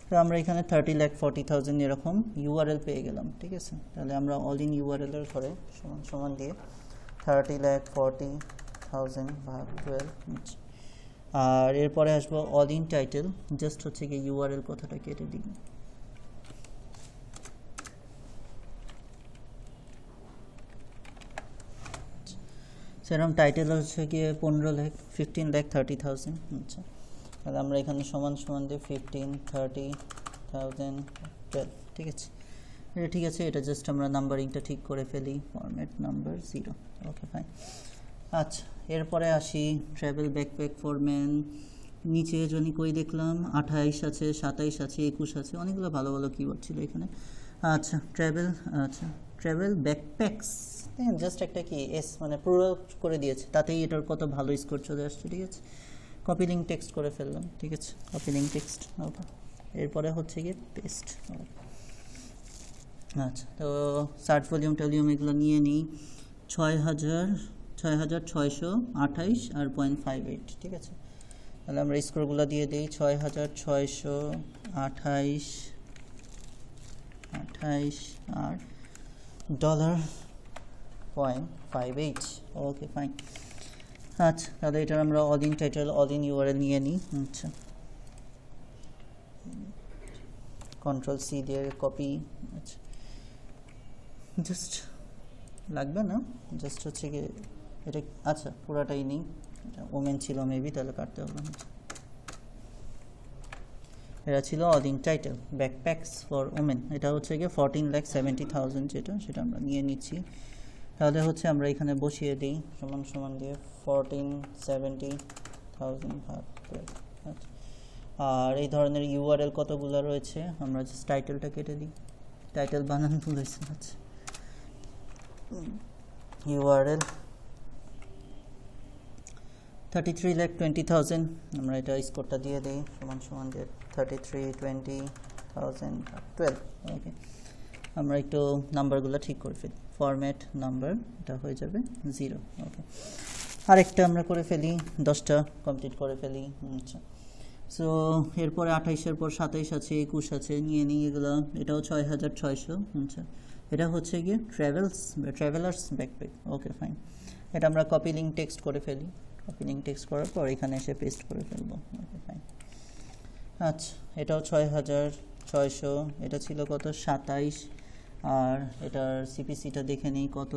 তো আমরা এখানে 30,40,000 এরকম ইউআরএল পেয়ে গেলাম, ঠিক আছে। তাহলে আমরা অল ইন ইউআরএল এর ঘরে সমান দিয়ে 30,40,000 ভাগ 12। আর এরপরে আসবো অল ইন টাইটেল, জাস্ট হচ্ছে কি ইউআরএল কথাটা কেটে দিই। সেরকম টাইটেল হচ্ছে গিয়ে 15,30,000। আচ্ছা, তাহলে আমরা এখানে সমান দিয়ে 15,30,000 12, ঠিক আছে। এটা ঠিক আছে, এটা জাস্ট আমরা নাম্বারিংটা ঠিক করে ফেলি, ফরম্যাট নাম্বার 0। Okay fine. আচ্ছা, এরপরে আসি ট্রাভেল ব্যাকপ্যাক ফর ম্যান। নিচে জনি কই দেখলাম 28 আছে, 27 আছে, 21 আছে, অনেকগুলো ভালো ভালো কিওয়ার্ড ছিল এখানে। আচ্ছা, ট্রাভেল ব্যাকপ্যাকস, হ্যাঁ, জাস্ট একটা কি এস মানে পুরো করে দিয়েছে, তাতেই এটার কত ভালো স্কোর চলে আসছে, ঠিক আছে। কপি লিঙ্ক টেক্সট করে ফেললাম, ঠিক আছে, কপি লিঙ্ক টেক্সট। ওকে, এরপরে হচ্ছে গিয়ে পেস্ট। আচ্ছা, তো সার্চ ভলিউম টলিউম এগুলো নিয়ে নিই। 6,628 আর 0.58, ঠিক আছে। তাহলে আমরা স্কোরগুলো দিয়ে দিই, 6,628 আর $0.58। Okay fine. আচ্ছা, তাহলে এটার আমরা all in title all in URL নিয়ে নিই। আচ্ছা, কন্ট্রোল সি দিয়ে কপি। আচ্ছা, জাস্ট লাগবে না, জাস্ট হচ্ছে কি এটা, আচ্ছা পুরাটাই নেই, ওমেন ছিল মেবি, তাহলে কাটতে হবে না। এটা ছিল all in title backpacks for women, এটা হচ্ছে গিয়ে 14,70,000 যেটা, সেটা আমরা নিয়ে নিচ্ছি। তাহলে হচ্ছে আমরা এখানে বসিয়ে দিই সমান দিয়ে 14,70,000 ভাগ 12। আচ্ছা, আর এই ধরনের ইউআরএল কতগুলো রয়েছে, আমরা জাস্ট টাইটেলটা কেটে দিই, টাইটেল বানান ভুলেছি। আচ্ছা, ইউআরএল 33,20,000, আমরা এটা স্কোরটা দিয়ে দিই, সমান দিয়ে 33,20,000 12। ওকে, আমরা একটু নাম্বারগুলো ঠিক করে ফেলি, ফরম্যাট নাম্বার, এটা হয়ে যাবে 0। ওকে, আরেকটা আমরা করে ফেলি, 10টা কমপ্লিট করে ফেলি। আচ্ছা, সো এরপরে 28-এর পর 27 আছে, 21 আছে, নিয়ে নিই এগুলো। এটাও 6,600। আচ্ছা, এটা হচ্ছে গিয়ে ট্রাভেলার্স ব্যাকপ্যাক। ওকে ফাইন, এটা আমরা কপি লিঙ্ক টেক্সট করে ফেলি। কপি লিঙ্ক টেক্সট করার পর এখানে এসে পেস্ট করে ফেলবো। Okay fine. আচ্ছা, এটাও 6600, এটা ছিল কত 27, আর এটার সিপিসিটা দেখে নিই কত।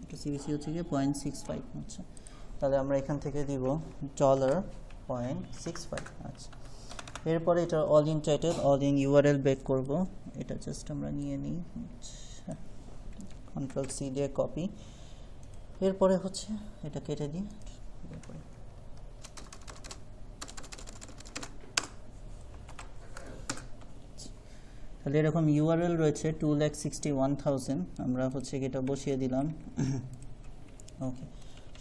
এটা সিপিসি হচ্ছে গিয়ে 0.65। আচ্ছা, তাহলে আমরা এখান থেকে দিব $0.65। আচ্ছা, এরপরে এটা all in title all in URL বেক করব। এটা জাস্ট আমরা নিয়ে নিই, কন্ট্রোল সি দিয়ে কপি। এরপরে হচ্ছে এটা কেটে দিই। তাহলে এরকম ইউআরএল রয়েছে 2,61,000, আমরা হচ্ছে এটা বসিয়ে দিলাম। ওকে,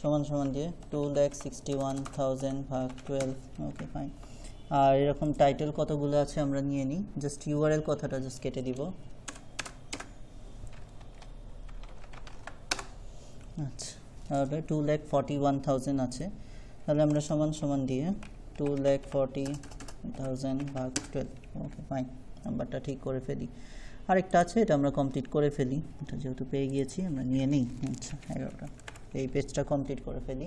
সমান সমান দিয়ে 2,61,000 ভাগ 12। ওকে ফাইন। আর এরকম টাইটেল কতগুলো আছে আমরা নিয়ে নিই, জাস্ট ইউআরএল কথাটা জাস্ট কেটে দিব। আচ্ছা, তাহলে 2,41,000 আছে। তাহলে আমরা সমান সমান দিয়ে 2,40,000 ভাগ 12। ওকে ফাইন, নাম্বারটা ঠিক করে ফেলি। আরেকটা আছে, এটা আমরা কমপ্লিট করে ফেলি। এটা যেহেতু পেয়ে গিয়েছি আমরা নিয়ে নিই। আচ্ছা, 11টা, এই পেজটা কমপ্লিট করে ফেলি।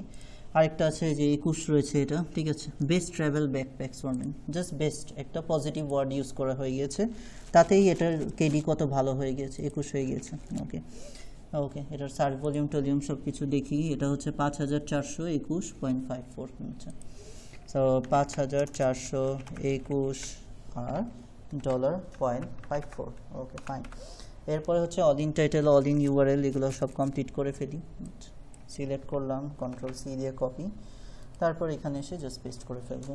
আরেকটা আছে যে 21 রয়েছে, এটা ঠিক আছে। Best travel backpacks for men, just best একটা পজিটিভ ওয়ার্ড ইউজ করা হয়ে গিয়েছে, তাতেই এটার কেডি কত ভালো হয়ে গিয়েছে, 21 হয়ে গিয়েছে। ওকে ওকে, এটার সার্চ ভলিউম টলিউম সব কিছু দেখি। এটা হচ্ছে 5421.54। আচ্ছা, সো 5421 আর $0.54। Okay fine. এরপরে হচ্ছে all in title all in URL, এগুলো সব কমপ্লিট করে ফেলি। সিলেক্ট করলাম, কন্ট্রোল সি দিয়ে কপি, তারপর এখানে এসে জাস্ট পেস্ট করে ফেলবো।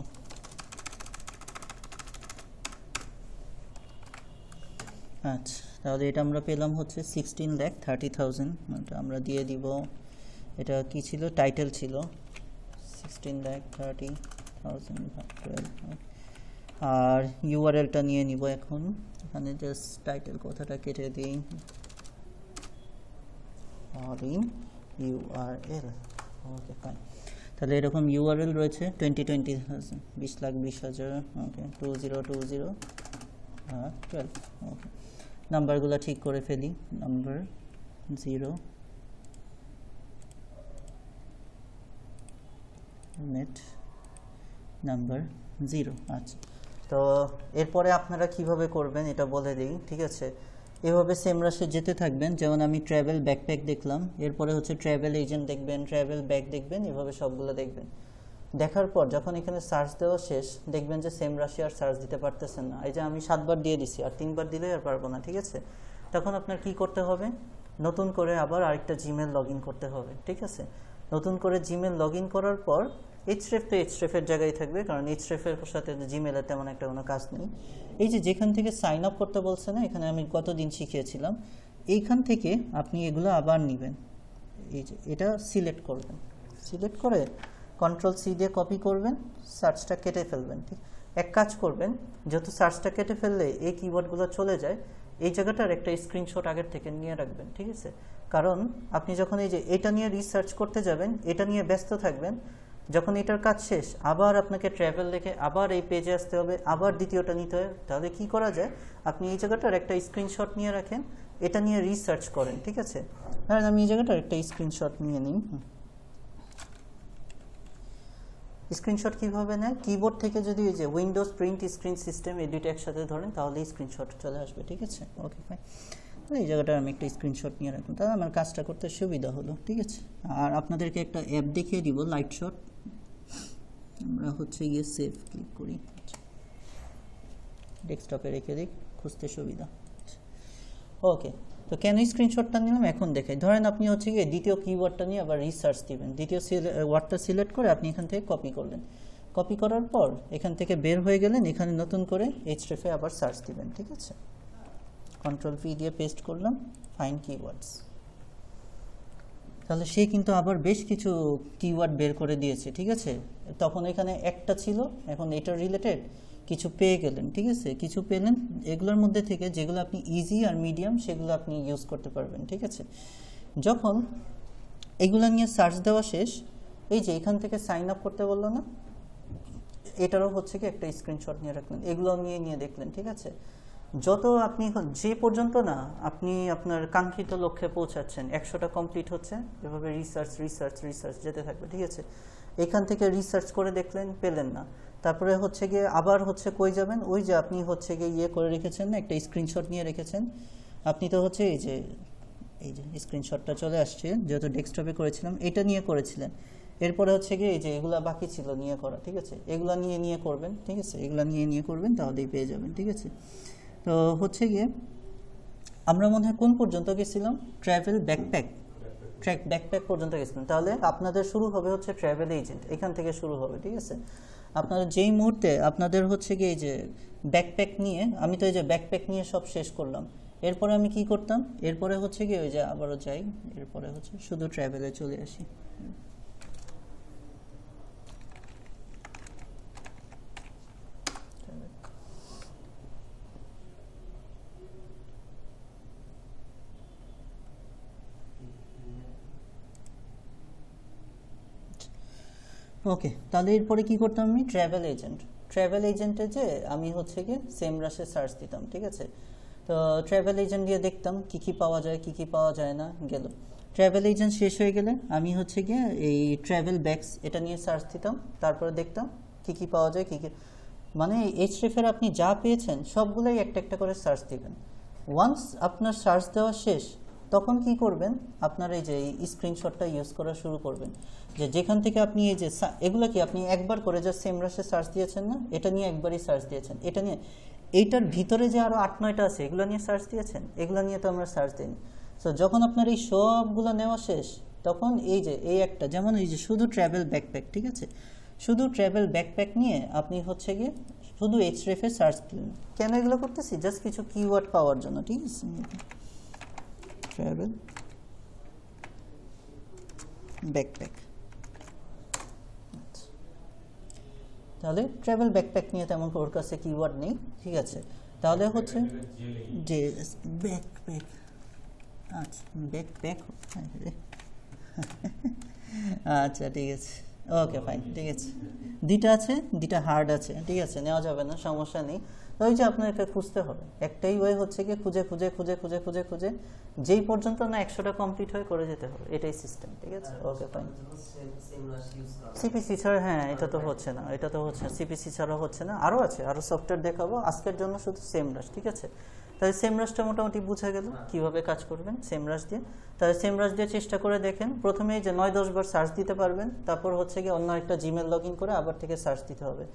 আচ্ছা, তাহলে এটা আমরা পেলাম হচ্ছে 16,30,000। এটা আমরা দিয়ে দিব। এটা কি ছিল, টাইটেল ছিল 16,30,000 ভাগ 12। আর ইউআরএলটা নিয়ে নিব এখন। এখানে জাস্ট টাইটেল কথাটা কেটে দিই, all in URL. Okay fine. তাহলে এরকম ইউআরএল রয়েছে 20,000, 20,20,000। ওকে, 2020 আর 12। ওকে, নাম্বারগুলো ঠিক করে ফেলি। Number 0, net number 0। আচ্ছা, তো এরপরে আপনারা কিভাবে করবেন এটা বলে দিই, ঠিক আছে। এভাবে সেম রাশে যেতে থাকবেন, যেমন আমি ট্রাভেল ব্যাকপ্যাক দেখলাম, এরপরে হচ্ছে ট্রাভেল এজেন্ট দেখবেন, ট্রাভেল ব্যাগ দেখবেন, এভাবে সবগুলো দেখবেন। দেখার পর যখন এখানে সার্চ দেওয়া শেষ, দেখবেন যে সেম রাশি আর সার্চ দিতে পারতেছেন না। এই যে আমি 7 বার দিয়ে দিছি, আর 3 বার দিলে আর পারবো না, ঠিক আছে। তখন আপনার কি করতে হবে, নতুন করে আবার আরেকটা জিমেল লগ ইন করতে হবে, ঠিক আছে। নতুন করে জিমেল লগ ইন করার পর এইচরেফ তো এইচরেফের জায়গায় থাকবে, কারণ এইচরেফের সাথে জিমেলের তেমন একটা কোনো কাজ নেই। এই যে যেখান থেকে সাইন আপ করতে বলছে না, এখানে আমি গতদিন শিখিয়েছিলাম, এইখান থেকে আপনি এগুলো আবার নেবেন। এই যে এটা সিলেক্ট করবেন, সিলেক্ট করে কন্ট্রোল সি দিয়ে কপি করবেন, সার্চটা কেটে ফেলবেন। ঠিক, এক কাজ করবেন, যেহেতু সার্চটা কেটে ফেললে এই কিওয়ার্ডগুলো চলে যায়, এই জায়গাটার একটা স্ক্রিনশট আগের থেকে নিয়ে রাখবেন, ঠিক আছে। কারণ আপনি যখন এই যে এটা নিয়ে রিসার্চ করতে যাবেন, এটা নিয়ে ব্যস্ত থাকবেন, যখন এটার কাজ শেষ আবার আপনাকে ট্রাভেল লিখে আবার এই পেজে আসতে হবে, আবার দ্বিতীয়টা নিতে হবে। তাহলে কি করা যায়, আপনি এই জায়গাটার একটা স্ক্রিনশট নিয়ে রাখেন, এটা নিয়ে রিসার্চ করেন, ঠিক আছে। ধরেন আমি এই জায়গাটার একটা স্ক্রিনশট নিয়ে নিই। স্ক্রিনশট কীভাবে নেয়, কিবোর্ড থেকে যদি এই যে উইন্ডোজ প্রিন্ট স্ক্রিন সিস্টেম এই দুইটা একসাথে ধরেন, তাহলে স্ক্রিনশট চলে আসবে, ঠিক আছে। ওকে ফাইন, এই জায়গাটা আমি একটা স্ক্রিনশট নিয়ে রাখলাম, তাহলে আমার কাজটা করতে সুবিধা হলো, ঠিক আছে। আর আপনাদেরকে একটা অ্যাপ দেখিয়ে দিব, লাইট শট। আমরা হচ্ছে গিয়ে সেভ ক্লিক করি, ডেস্কটপে রেখে দিই, খুঁজতে সুবিধা। ওকে, তো কেন স্ক্রিনশটটা নিলাম এখন দেখাই। ধরেন আপনি হচ্ছে গিয়ে দ্বিতীয় কিওয়ার্ডটা নিয়ে আবার রিসার্চ দিবেন, দ্বিতীয় ওয়ার্ডটা সিলেক্ট করে আপনি এখান থেকে কপি করলেন। কপি করার পর এখান থেকে বের হয়ে গেলেন, এখানে নতুন করে এইচরেফে আবার সার্চ দিবেন, ঠিক আছে। কন্ট্রোল ভি দিয়ে পেস্ট করলাম, ফাইন্ড কিওয়ার্ডস। তাহলে সে কিন্তু আবার বেশ কিছু কিওয়ার্ড বের করে দিয়েছে, ঠিক আছে। তখন এখানে একটা ছিল, এখন এটার রিলেটেড কিছু পেয়ে গেলেন, ঠিক আছে। কিছু পেলেন, এগুলোর মধ্যে থেকে যেগুলো আপনি ইজি আর মিডিয়াম সেগুলো আপনি ইউজ করতে পারবেন, ঠিক আছে। যখন এগুলো নিয়ে সার্চ দেওয়া শেষ, এই যে এখান থেকে সাইন আপ করতে বললো না, এটারও হচ্ছে কি একটা স্ক্রিনশট নিয়ে রাখলেন, এগুলো নিয়ে দেখলেন, ঠিক আছে। যত আপনি যে পর্যন্ত না আপনি আপনার কাঙ্ক্ষিত লক্ষ্যে পৌঁছাচ্ছেন, 100টা কমপ্লিট হচ্ছে, এভাবে রিসার্চ রিসার্চ রিসার্চ যেতে থাকবে, ঠিক আছে। এখান থেকে রিসার্চ করে দেখলেন, পেলেন না, তারপরে হচ্ছে গিয়ে আবার হচ্ছে কই যাবেন, ওই যে আপনি হচ্ছে গিয়ে ইয়ে করে রেখেছেন না, একটা স্ক্রিনশট নিয়ে রেখেছেন আপনি, তো হচ্ছে এই যে স্ক্রিনশটটা চলে আসছে, যেহেতু ডেস্কটপে করেছিলাম, এটা নিয়ে করেছিলেন। এরপরে হচ্ছে গিয়ে এই যে এগুলা বাকি ছিল নিয়ে করা, ঠিক আছে, এগুলা নিয়ে করবেন, ঠিক আছে, এগুলা নিয়ে করবেন, তাহলেই পেয়ে যাবেন, ঠিক আছে। তো হচ্ছে গিয়ে আমরা মনে হয় কোন পর্যন্ত গেছিলাম, ট্রাভেল ব্যাকপ্যাক পর্যন্ত গেছিলাম। তাহলে আপনাদের শুরু হবে হচ্ছে ট্রাভেল এজেন্ট, এখান থেকে শুরু হবে, ঠিক আছে। আপনারা যেই মুহূর্তে আপনাদের হচ্ছে গিয়ে এই যে ব্যাকপ্যাক নিয়ে, আমি তো এই যে ব্যাকপ্যাক নিয়ে সব শেষ করলাম, এরপরে আমি কি করতাম, এরপরে হচ্ছে গিয়ে ওই যে আবারও যাই, এরপরে হচ্ছে শুধু ট্রাভেলে চলে আসি। ওকে, তাহলে এরপরে কি করতাম, আমি ট্রাভেল এজেন্টে যে আমি হচ্ছে গিয়ে সেম রাশে সার্চ দিতাম, ঠিক আছে। তো ট্রাভেল এজেন্ট দিয়ে দেখতাম কি কি পাওয়া যায়, কি কি পাওয়া যায় না, গেল। ট্রাভেল এজেন্ট শেষ হয়ে গেলে আমি হচ্ছে গিয়ে এই ট্রাভেল ব্যাগস এটা নিয়ে সার্চ দিতাম, তারপরে দেখতাম কি কি পাওয়া যায়, কি কি, মানে এইচরেফের আপনি যা পেয়েছেন সবগুলোই একটা একটা করে সার্চ দিবেন। ওয়ান্স আপনার সার্চ দেওয়া শেষ, তখন কি করবেন, আপনার এই যে স্ক্রিনশটটা ইউজ করা শুরু করবেন, যে যেখান থেকে আপনি এই যে এগুলো কি আপনি একবার করে যা সেম রাশে সার্চ দিয়েছেন না, এটা নিয়ে একবারই সার্চ দিয়েছেন, এটা নিয়ে, এইটার ভিতরে যে আরও 8-9টা আছে এগুলো নিয়ে সার্চ দিয়েছেন, এগুলো নিয়ে তো আমরা সার্চ দিইনি। সো যখন আপনার এই সবগুলো নেওয়া শেষ, তখন এই যে এই একটা, যেমন এই যে শুধু ট্রাভেল ব্যাকপ্যাক, ঠিক আছে, শুধু ট্রাভেল ব্যাকপ্যাক নিয়ে আপনি হচ্ছে গিয়ে শুধু এইচরেফে সার্চ দিলেন। কেন এগুলো করতেছি, জাস্ট কিছু কিওয়ার্ড পাওয়ার জন্য, ঠিক আছে। ট্রাভেল ব্যাকপ্যাক, তাহলে ট্রাভেল ব্যাকপ্যাক নিয়ে তেমন ওর কাছে কিওয়ার্ড নেই, ঠিক আছে। তাহলে হচ্ছে যে ব্যাকপ্যাক, আচ্ছা ব্যাকপ্যাক, আচ্ছা ঠিক আছে, ওকে ফাইন, ঠিক আছে। দুইটা আছে, দুইটা হার্ড আছে, ঠিক আছে, নেওয়া যাবে না, সমস্যা নেই। ওই যে আপনার এটা খুঁজতে হবে, একটাই ওয়ে হচ্ছে কি খুঁজে খুঁজে খুঁজে খুঁজে খুঁজে খুঁজে যেই পর্যন্ত না 100টা কমপ্লিট হয়ে করে যেতে হবে, এটাই সিস্টেম, ঠিক আছে। Okay fine. সিপিসি ছাড়া, হ্যাঁ এটা তো হচ্ছে না, এটা তো হচ্ছে সিপিসি ছাড়া হচ্ছে না, আরও আছে, আরও সফটওয়্যার দেখাবো, আজকের জন্য শুধু সেম রাশ, ঠিক আছে। তাহলে সেম রাশটা মোটামুটি বুঝা গেল কিভাবে কাজ করবেন সেম রাশ দিয়ে। তাহলে সেম রাশ দিয়ে চেষ্টা করে দেখেন, প্রথমেই যে 9-10 বার সার্চ দিতে পারবেন, তারপর হচ্ছে গিয়ে অন্য একটা জিমেল লগ ইন করে আবার থেকে সার্চ দিতে হবে,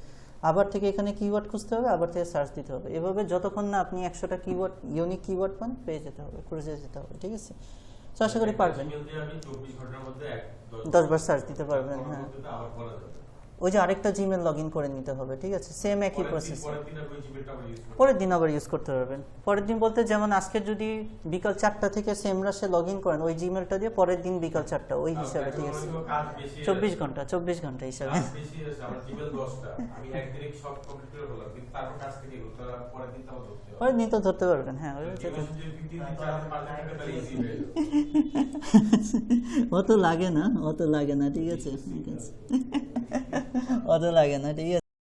আবার থেকে এখানে কিওয়ার্ড খুঁজতে হবে, আবার থেকে সার্চ দিতে হবে, এভাবে যতক্ষণ না আপনি 100টা কিওয়ার্ড, ইউনিক কিওয়ার্ড পান, পেয়ে যেতে হবে, খুঁজে যেতে হবে, ঠিক আছে। তো আশা করি পারবেন, 10 বার সার্চ দিতে পারবেন। হ্যাঁ, ওই যে আরেকটা জিমেল লগ ইন করে নিতে হবে, ঠিক আছে, সেম একই প্রসেস। পরের দিন আবার ইউজ করতে পারবেন। পরের দিন বলতে যেমন আজকে যদি বিকাল 4টা থেকে সেম রাশে লগ ইন করেন ওই জিমেলটা দিয়ে, পরের দিন বিকাল 4টা, ওই হিসাবে, ঠিক আছে। 24 ঘন্টা হিসাবে। পরের দিন তো ধরতে পারবেন, হ্যাঁ। অত লাগে না, ঠিক আছে, অত লাগে না, ঠিক আছে।